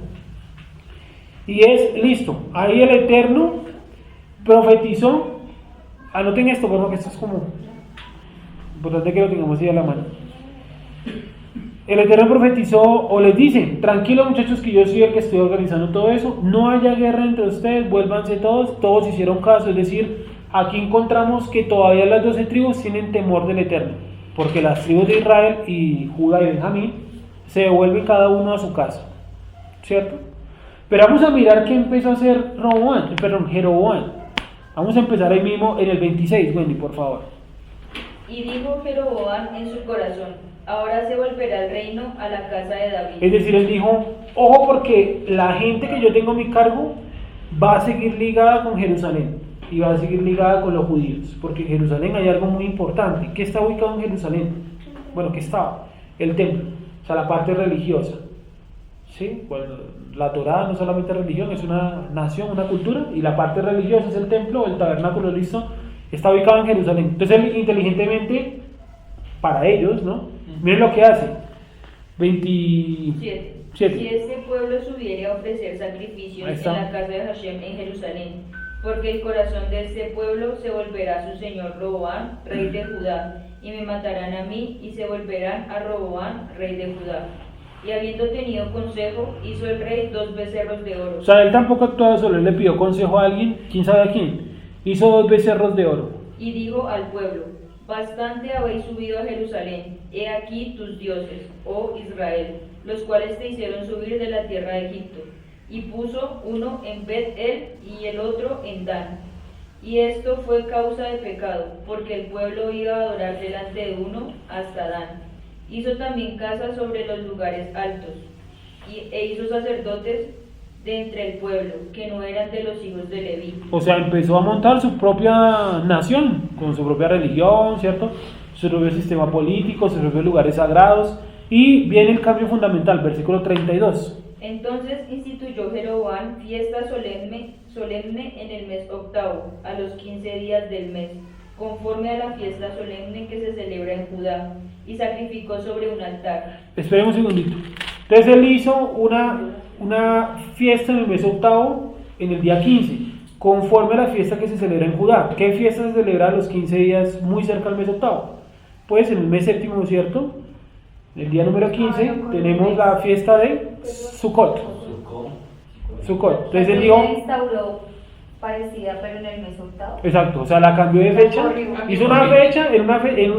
Speaker 1: Y es, listo, ahí el Eterno profetizó. Anoten esto, porque esto es como importante que lo tengamos ahí a la mano. El Eterno profetizó, o les dice, tranquilos muchachos que yo soy el que estoy organizando todo eso, no haya guerra entre ustedes, vuélvanse todos hicieron caso, es decir, aquí encontramos que todavía las 12 tribus tienen temor del Eterno, porque las tribus de Israel y Judá y Benjamín se devuelven cada uno a su casa, ¿cierto? Pero vamos a mirar qué empezó a hacer Jeroboam. Vamos a empezar ahí mismo en el 26, Wendy, por favor.
Speaker 6: Y dijo Jeroboam en su corazón, ahora se volverá el reino a la casa de David.
Speaker 1: Es decir, él dijo, ojo porque la gente que yo tengo a mi cargo va a seguir ligada con Jerusalén y va a seguir ligada con los judíos, porque en Jerusalén hay algo muy importante. ¿Qué está ubicado en Jerusalén? Bueno, ¿qué estaba? El templo, o sea, la parte religiosa. ¿Sí? Bueno, la Torá no solamente es religión, es una nación, una cultura, y la parte religiosa es el templo, el tabernáculo, listo, está ubicado en Jerusalén. Entonces él inteligentemente, para ellos, ¿no? Miren lo que hace. 27.
Speaker 6: Si este pueblo subiere a ofrecer sacrificios en la casa de Hashem en Jerusalén, porque el corazón de este pueblo se volverá a su señor Roboam, rey de Judá, y me matarán a mí, y se volverán a Roboam, rey de Judá. Y habiendo tenido consejo, hizo el rey 2 becerros de oro.
Speaker 1: O sea, él tampoco actuaba solo, él le pidió consejo a alguien, ¿quién sabe a quién? Hizo 2 becerros de oro.
Speaker 6: Y dijo al pueblo, bastante habéis subido a Jerusalén, he aquí tus dioses, oh Israel, los cuales te hicieron subir de la tierra de Egipto. Y puso uno en Bet-El y el otro en Dan. Y esto fue causa de pecado, porque el pueblo iba a adorar delante de uno hasta Dan. Hizo también casas sobre los lugares altos, e hizo sacerdotes de entre el pueblo, que no eran de los hijos de Leví.
Speaker 1: O sea, empezó a montar su propia nación, con su propia religión, ¿cierto? Su propio sistema político, sus propios lugares sagrados. Y viene el cambio fundamental, versículo 32.
Speaker 6: Entonces instituyó Jeroboam fiesta solemne en el mes octavo, a los 15 días del mes, conforme a la fiesta solemne que se celebra en Judá, y sacrificó sobre un altar.
Speaker 1: Esperemos un segundito. Entonces él hizo una fiesta en el mes octavo, en el día 15, conforme a la fiesta que se celebra en Judá. ¿Qué fiesta se celebra a los 15 días muy cerca al mes octavo? Pues en el mes séptimo, ¿cierto? El día número 15 tenemos la fiesta de Sukkot. Entonces él dijo,
Speaker 4: instauró parecida, pero en el mes octavo.
Speaker 1: exacto, o sea, la cambió de fecha, hizo una fecha,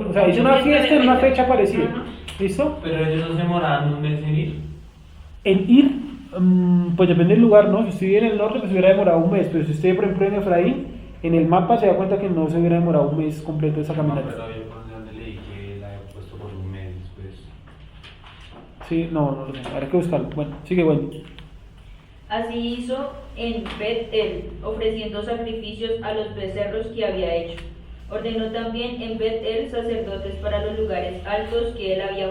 Speaker 1: o sea, hizo una fiesta en una fecha parecida. ¿Listo?
Speaker 10: Pero ellos no se demoraban un mes en ir.
Speaker 1: En ir, pues depende del lugar, ¿no? Si estoy en el norte, pues hubiera demorado un mes, pero si estoy, por ejemplo, en Efraín, en el mapa se da cuenta que no se hubiera demorado un mes completo esa caminata.
Speaker 10: Pero yo por donde leí que la había puesto por un mes después.
Speaker 1: Sí, no lo sé, habrá que buscarlo. Bueno, sigue, bueno.
Speaker 6: Así hizo en Bet-El, ofreciendo sacrificios a los becerros que había hecho. Ordenó también en Bet-El sacerdotes para los lugares altos que él había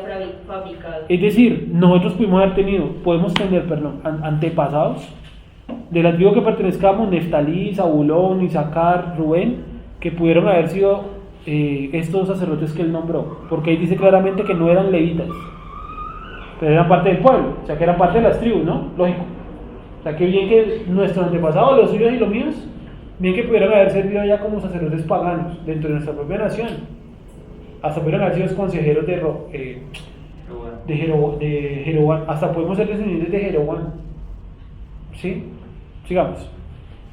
Speaker 6: fabricado.
Speaker 1: Es decir, nosotros podemos tener, antepasados de la tribu que pertenezcamos, Neftalí, Zabulón, Isaacar, Rubén, que pudieron haber sido estos sacerdotes que él nombró, porque ahí dice claramente que no eran levitas, pero eran parte del pueblo, o sea que eran parte de las tribus, ¿no? Lógico. O sea que bien que nuestros antepasados, los suyos y los míos, bien que pudieran haber servido ya como sacerdotes paganos dentro de nuestra propia nación, hasta pudieran haber sido consejeros de Jeroboam, hasta podemos ser descendientes de Jeroboam. ¿Sí? Sigamos.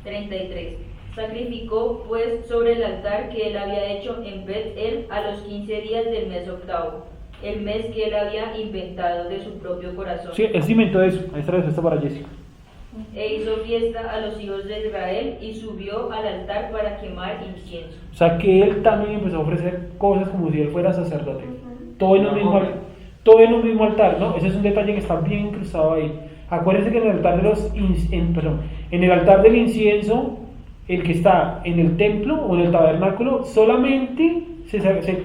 Speaker 6: 33. Sacrificó pues sobre el altar que él había hecho en Bet-El a los 15 días del mes octavo, el mes que él había inventado de su propio corazón.
Speaker 1: Sí, él se inventó eso. Ahí está la respuesta para Jessica.
Speaker 6: E hizo fiesta a los hijos de Israel y subió al altar para quemar incienso.
Speaker 1: O sea que él también empezó a ofrecer cosas como si él fuera sacerdote. Todo en un mismo altar, ¿no? Ese es un detalle que está bien incrustado ahí. Acuérdense que en el altar en el altar del incienso, el que está en el templo o en el tabernáculo, solamente se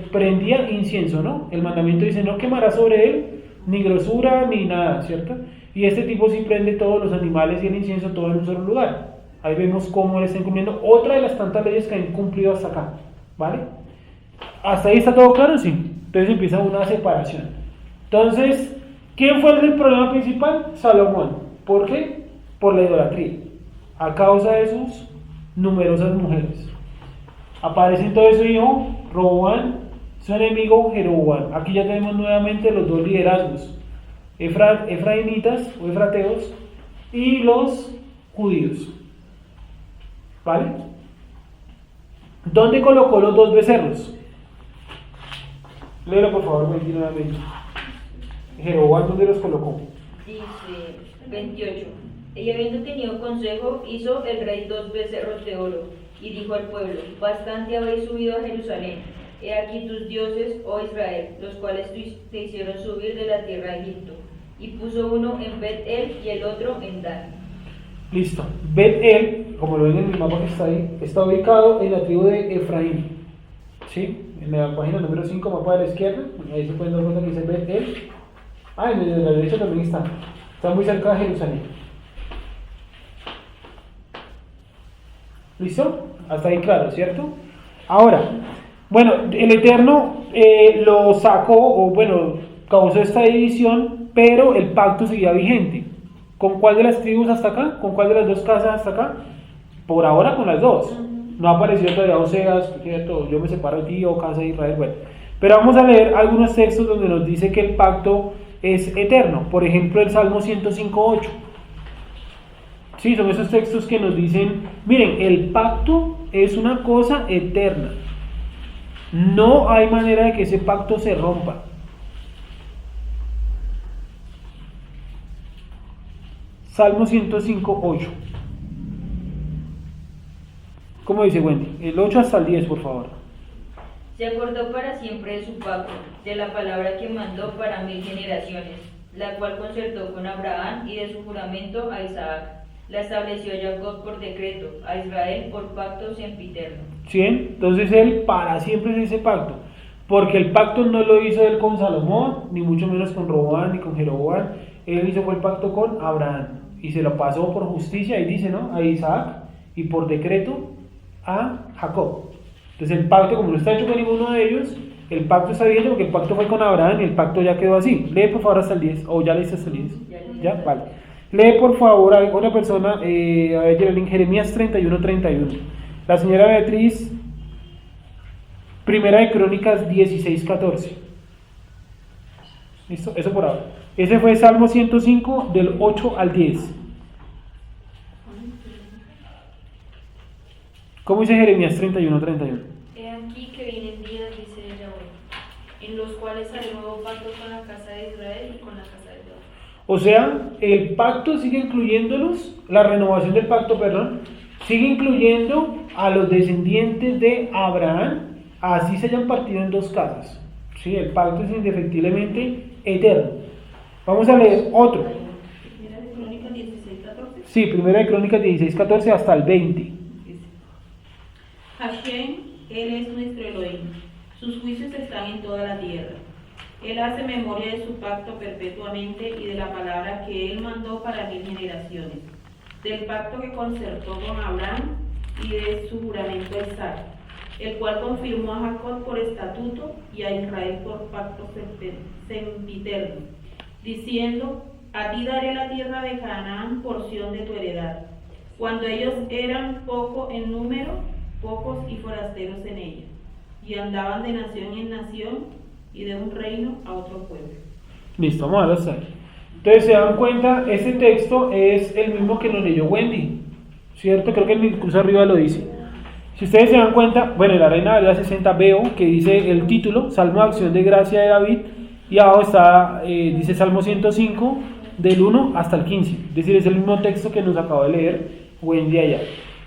Speaker 1: prendía incienso, ¿no? El mandamiento dice: no quemará sobre él ni grosura ni nada, ¿cierto? Y este tipo sí prende todos los animales y el incienso todo en un solo lugar. Ahí vemos cómo él está incumpliendo otra de las tantas leyes que han cumplido hasta acá, ¿vale? ¿Hasta ahí está todo claro? Sí. Entonces empieza una separación. Entonces, ¿quién fue el problema principal? Salomón. ¿Por qué? Por la idolatría, a causa de sus numerosas mujeres. Aparece entonces su hijo Roboam, su enemigo Jeroboam. Aquí ya tenemos nuevamente los dos liderazgos, efraimitas o efrateos y los judíos. ¿Vale? ¿Dónde colocó los dos becerros? Léelo por favor, nuevamente. Jeroboam, ¿dónde los colocó?
Speaker 6: Dice 28. Y habiendo tenido consejo, hizo el rey 2 becerros de oro, y dijo al pueblo: bastante habéis subido a Jerusalén. He aquí tus dioses, oh Israel, los cuales te hicieron subir de la tierra de Egipto. Y puso uno en Bet-El y el otro en Dan.
Speaker 1: Listo. Bet-El, como lo ven en el mapa que está ahí, está ubicado en la tribu de Efraín. ¿Sí? En la página número 5, mapa de la izquierda, ahí se pueden dar cuenta que dice Bet-El. Ah, en el de la derecha también está. Está muy cerca de Jerusalén. ¿Listo? Hasta ahí claro, ¿cierto? Ahora, bueno, el Eterno lo sacó, o bueno, causó esta división, pero el pacto seguía vigente. ¿Con cuál de las tribus hasta acá? ¿Con cuál de las dos casas hasta acá? Por ahora con las dos. No ha aparecido todavía Oseas, ¿cierto? Yo me separo de ti, o casa de Israel, bueno. Pero vamos a leer algunos textos donde nos dice que el pacto es eterno. Por ejemplo, el Salmo 105:8. Sí, son esos textos que nos dicen, miren, el pacto es una cosa eterna. No hay manera de que ese pacto se rompa. Salmo 105:8. ¿Cómo dice Wendy? El 8 hasta el 10, por favor.
Speaker 6: Se acordó para siempre de su pacto, de la palabra que mandó para 1000 generaciones, la cual concertó con Abraham, y de su juramento a Isaac, La estableció Jacob por decreto, a Israel por pacto sempiterno.
Speaker 1: ¿Sí? Entonces él para siempre es ese pacto, porque el pacto no lo hizo él con Salomón, ni mucho menos con Roboam ni con Jeroboam. Él hizo fue el pacto con Abraham y se lo pasó por justicia, y dice, ¿no?, a Isaac, y por decreto a Jacob. Entonces el pacto, como no está hecho con ninguno de ellos, el pacto está vigente porque el pacto fue con Abraham y el pacto ya quedó así. Lee por favor hasta el 10, o ya leíste hasta el 10. ¿Ya? Vale. Lee por favor a otra persona, a ver, Geraldine, Jeremías 31:31. La señora Beatriz, Primera de Crónicas 16:14. ¿Listo? Eso por ahora. Ese fue Salmo 105 del 8 al 10. ¿Cómo dice Jeremías 31:31?
Speaker 4: He aquí que vienen días, dice Yahweh, en los cuales haré nuevo pacto con la casa de Israel y con la casa de Judá.
Speaker 1: O sea, el pacto sigue incluyéndolos, la renovación del pacto, perdón, sigue incluyendo a los descendientes de Abraham, así se hayan partido en dos casas. Sí, el pacto es indefectiblemente eterno. Vamos a leer otro.
Speaker 2: Primera de Crónicas 16:14.
Speaker 1: Sí, Primera de Crónicas 16:14 hasta el 20.
Speaker 2: Hashem, Él es nuestro Elohim. Sus juicios están en toda la tierra. Él hace memoria de su pacto perpetuamente y de la palabra que Él mandó para 1000 generaciones, del pacto que concertó con Abraham y de su juramento a Isaac, el cual confirmó a Jacob por estatuto y a Israel por pacto sempiterno, diciendo: a ti daré la tierra de Canaán, porción de tu heredad, cuando ellos eran poco en número, pocos y forasteros en ella, y andaban de nación en nación y de un reino a otro pueblo.
Speaker 1: Listo, vamos a verlo hasta ahí. Entonces se dan cuenta, este texto es el mismo que nos leyó Wendy, ¿cierto? Creo que incluso arriba lo dice. Si ustedes se dan cuenta, bueno, en la Reina Valera 60 veo que dice el título, Salmo de Acción de Gracia de David, y abajo está, dice Salmo 105, del 1 hasta el 15. Es decir, es el mismo texto que nos acabó de leer Wendy allá.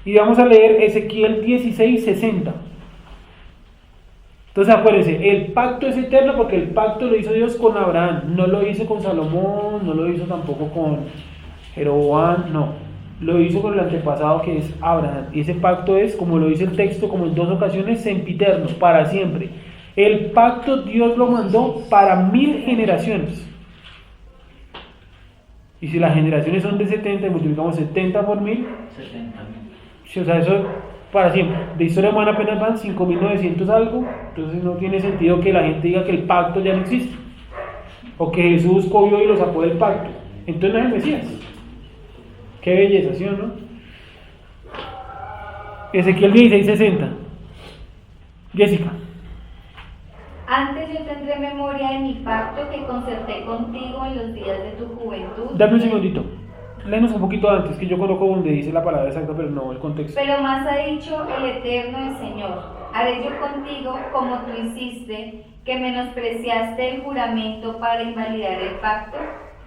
Speaker 1: Y vamos a leer Ezequiel 16:60. Entonces acuérdense, el pacto es eterno porque el pacto lo hizo Dios con Abraham, no lo hizo con Salomón, no lo hizo tampoco con Jeroboam, no, lo hizo con el antepasado que es Abraham. Y ese pacto es, como lo dice el texto, como en 2 ocasiones, sempiterno, para siempre. El pacto Dios lo mandó para 1000 generaciones. Y si las generaciones son de 70 y multiplicamos 70 por 1000, 70.000. O sea, eso para siempre. De historia humana apenas van 5.900 algo, entonces no tiene sentido que la gente diga que el pacto ya no existe, o que Jesús cogió y lo sacó del pacto. Entonces no es el Mesías. Qué belleza, ¿sí o no? Ezequiel 16:60. Jessica.
Speaker 5: Antes yo tendré memoria de mi pacto que concerté contigo en los días de tu juventud.
Speaker 1: Dame un segundito. Léenos un poquito antes, que yo conozco donde dice la palabra exacta, pero no el contexto.
Speaker 5: Pero más ha dicho el Eterno, el Señor: haré yo contigo como tú hiciste, que menospreciaste el juramento para invalidar el pacto.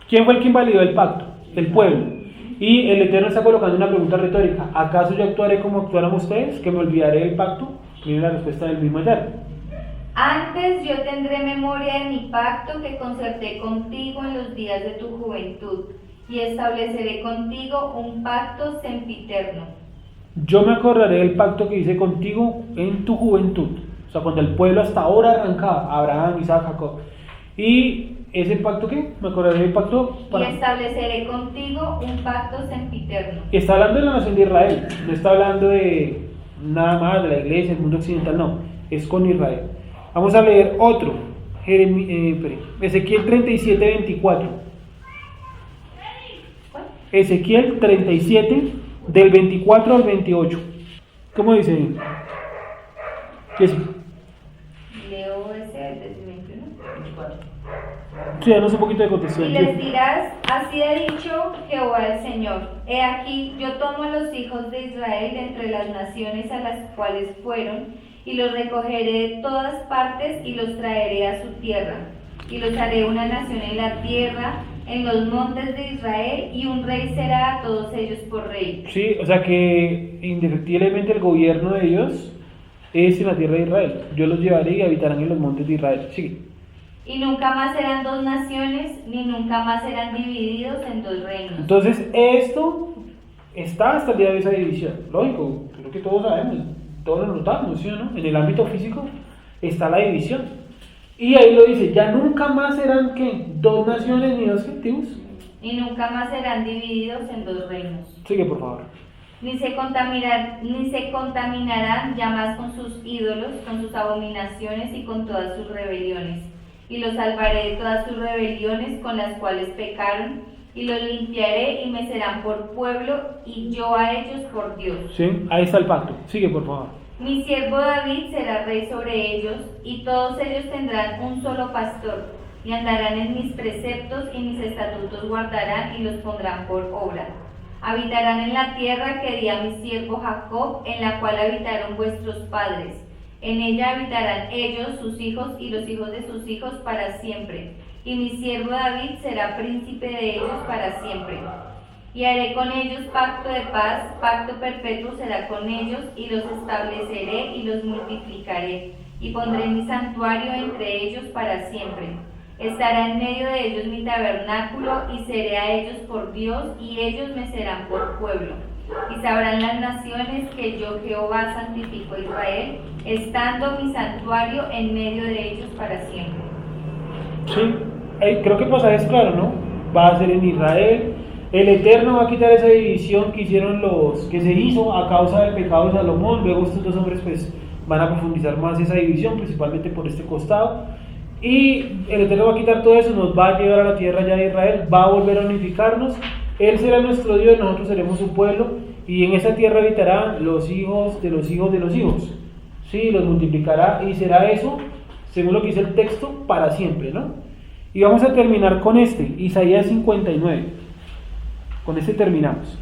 Speaker 1: ¿Quién fue el que invalidó el pacto? El pueblo. Y el Eterno está colocando una pregunta retórica: ¿acaso yo actuaré como actuaron ustedes, que me olvidaré del pacto? Viene la respuesta del mismo Eterno.
Speaker 5: Antes yo tendré memoria de mi pacto que concerté contigo en los días de tu juventud, y estableceré contigo un pacto sempiterno.
Speaker 1: Yo me acordaré del pacto que hice contigo en tu juventud. O sea, cuando el pueblo hasta ahora arrancaba, Abraham, Isaac, Jacob. ¿Y ese pacto qué? Me acordaré del pacto para...
Speaker 5: Y estableceré contigo un pacto sempiterno.
Speaker 1: Y está hablando de la nación de Israel, no está hablando de nada más de la iglesia, el mundo occidental, no. Es con Israel. Vamos a leer otro. Ezequiel 37:24. Ezequiel 37, del 24 al 28. ¿Cómo dice? ¿Qué es?
Speaker 5: Leo ese desde 21. 24.
Speaker 1: Sí, danos un poquito de contexto.
Speaker 5: Y les dirás: así ha dicho Jehová el Señor: he aquí, yo tomo a los hijos de Israel de entre las naciones a las cuales fueron, y los recogeré de todas partes y los traeré a su tierra, y los haré una nación en la tierra, en los montes de Israel, y un rey será a todos ellos por rey.
Speaker 1: Sí, o sea que indefectiblemente el gobierno de Dios es en la tierra de Israel. Yo los llevaré y habitarán en los montes de Israel. Sigue.
Speaker 5: Y nunca más serán 2 naciones, ni nunca más serán divididos en 2 reinos.
Speaker 1: Entonces esto está hasta el día de esa división. Lógico, creo que todos sabemos, todos lo notamos, ¿sí o no? En el ámbito físico está la división. Y ahí lo dice, ya nunca más serán, ¿qué? 2 naciones ni 2 gentíos.
Speaker 11: Y nunca más serán divididos en 2 reinos.
Speaker 1: Sigue, por favor.
Speaker 11: Ni se contaminarán ya más con sus ídolos, con sus abominaciones y con todas sus rebeliones. Y los salvaré de todas sus rebeliones con las cuales pecaron, y los limpiaré y me serán por pueblo, y yo a ellos por Dios.
Speaker 1: Sí, ahí está el pacto. Sigue, por favor.
Speaker 11: Mi siervo David será rey sobre ellos, y todos ellos tendrán un solo pastor, y andarán en mis preceptos, y mis estatutos guardarán, y los pondrán por obra. Habitarán en la tierra que di a mi siervo Jacob, en la cual habitaron vuestros padres. En ella habitarán ellos, sus hijos y los hijos de sus hijos para siempre. Y mi siervo David será príncipe de ellos para siempre. Y haré con ellos pacto de paz, pacto perpetuo será con ellos, y los estableceré y los multiplicaré. Y pondré mi santuario entre ellos para siempre. Estará en medio de ellos mi tabernáculo, y seré a ellos por Dios, y ellos me serán por pueblo. Y sabrán las naciones que yo Jehová santifico a Israel, estando mi santuario en medio de ellos para siempre.
Speaker 1: Sí, creo que el pasaje es claro, ¿no? Va a ser en Israel. El Eterno va a quitar esa división que se hizo a causa del pecado de Salomón. Luego estos 2 hombres pues van a profundizar más esa división, principalmente por este costado. Y el Eterno va a quitar todo eso, nos va a llevar a la tierra ya de Israel, va a volver a unificarnos. Él será nuestro Dios, nosotros seremos su pueblo, y en esa tierra habitarán los hijos de los hijos de los hijos. Sí, los multiplicará, y será eso, según lo que dice el texto, para siempre, ¿no? Y vamos a terminar con Isaías 59. Con este terminamos.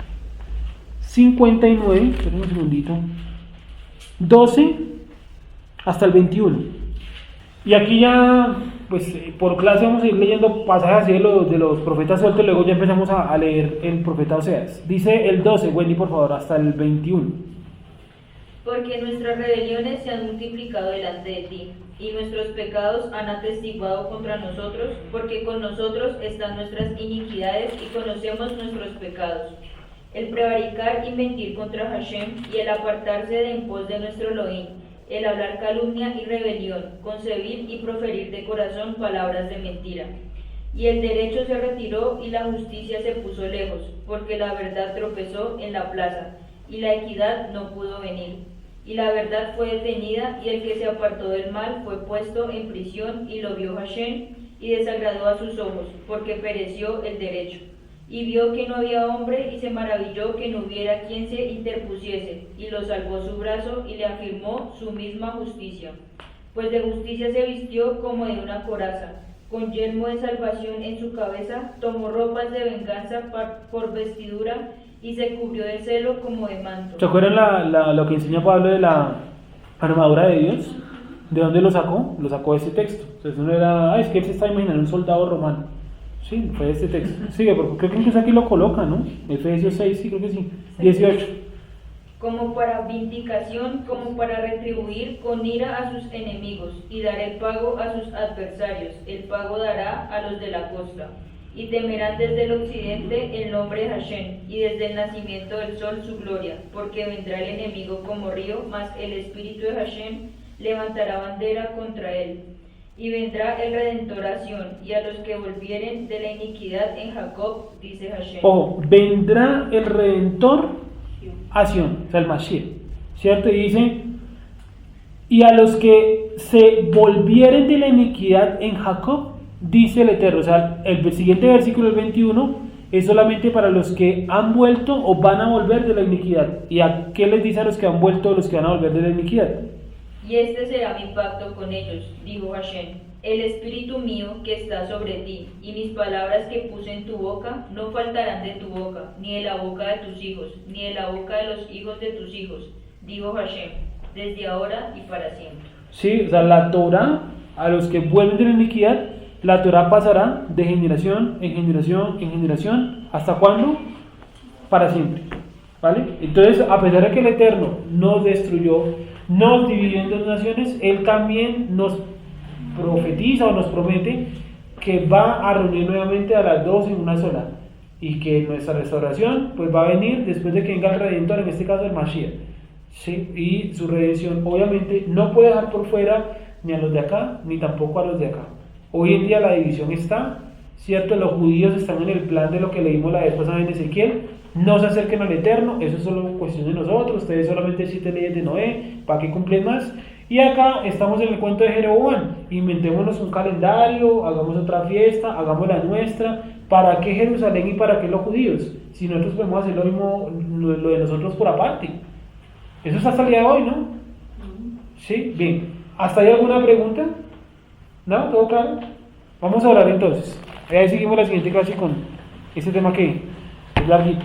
Speaker 1: 59, esperen un segundito. 12 hasta el 21. Y aquí ya, pues por clase vamos a ir leyendo pasajes así de los profetas sueltos, luego ya empezamos a leer el profeta Oseas. Dice el 12, Wendy, por favor, hasta el 21.
Speaker 6: Porque nuestras rebeliones se han multiplicado delante de ti, y nuestros pecados han atestiguado contra nosotros, porque con nosotros están nuestras iniquidades y conocemos nuestros pecados. El prevaricar y mentir contra Hashem, y el apartarse de en pos de nuestro Elohim, el hablar calumnia y rebelión, concebir y proferir de corazón palabras de mentira. Y el derecho se retiró y la justicia se puso lejos, porque la verdad tropezó en la plaza, y la equidad no pudo venir. Y la verdad fue detenida, y el que se apartó del mal fue puesto en prisión, y lo vio Hashem, y desagradó a sus ojos, porque pereció el derecho. Y vio que no había hombre, y se maravilló que no hubiera quien se interpusiese, y lo salvó su brazo, y le afirmó su misma justicia. Pues de justicia se vistió como de una coraza, con yelmo de salvación en su cabeza, tomó ropas de venganza por vestidura, y se cubrió de celo como de manto.
Speaker 1: ¿Se acuerdan lo que enseña Pablo de la armadura de Dios? ¿De dónde lo sacó? Lo sacó de este texto. Entonces uno era, es que él se está imaginando un soldado romano. Sí, fue de este texto. Sigue, porque creo que incluso aquí lo coloca, ¿no? Efesios 6, sí, creo que sí. 18.
Speaker 6: Como para vindicación, como para retribuir con ira a sus enemigos, y dar el pago a sus adversarios. El pago dará a los de la costa. Y temerán desde el occidente el nombre de Hashem, y desde el nacimiento del sol su gloria, porque vendrá el enemigo como río, mas el espíritu de Hashem levantará bandera contra él. Y vendrá el Redentor a Sión, y a los que volvieren de la iniquidad en Jacob, dice Hashem.
Speaker 1: Ojo, vendrá el Redentor a Sión, o sea, el Mashiach, ¿cierto? Y dice, y a los que se volvieren de la iniquidad en Jacob, dice el Eterno. O sea, el siguiente versículo, el 21, es solamente para los que han vuelto o van a volver de la iniquidad. ¿Y a qué les dice a los que han vuelto o los que van a volver de la iniquidad?
Speaker 6: Y este será mi pacto con ellos, dijo Hashem, el espíritu mío que está sobre ti, y mis palabras que puse en tu boca no faltarán de tu boca, ni de la boca de tus hijos, ni de la boca de los hijos de tus hijos, dijo Hashem, desde ahora y para siempre.
Speaker 1: Sí, o sea, la Torah, a los que vuelven de la iniquidad, la Torah pasará de generación en generación en generación, ¿hasta cuándo? Para siempre, ¿vale? Entonces, a pesar de que el Eterno nos destruyó, nos dividió en dos naciones, Él también nos profetiza o nos promete que va a reunir nuevamente a las dos en una sola. y que nuestra restauración pues va a venir después de que venga el Redentor, en este caso el Mashiach, ¿sí? Y su redención obviamente no puede dejar por fuera ni a los de acá ni tampoco a los de acá. Hoy en día la división está, ¿cierto? Los judíos están en el plan de lo que leímos la vez pasada en Ezequiel: no se acerquen al Eterno, eso es solo cuestión de nosotros, ustedes solamente 7 leyes de Noé, ¿para qué cumplen más? Y acá estamos en el cuento de Jeroboam: inventémonos un calendario, hagamos otra fiesta, hagamos la nuestra. ¿Para qué Jerusalén y para qué los judíos? Si nosotros podemos hacer lo mismo, lo de nosotros por aparte. Eso es hasta el día de hoy, ¿no? Sí, bien. ¿Hasta ahí alguna pregunta? ¿No? ¿Todo claro? Vamos a hablar entonces. Ahí seguimos la siguiente clase con este tema que es larguito.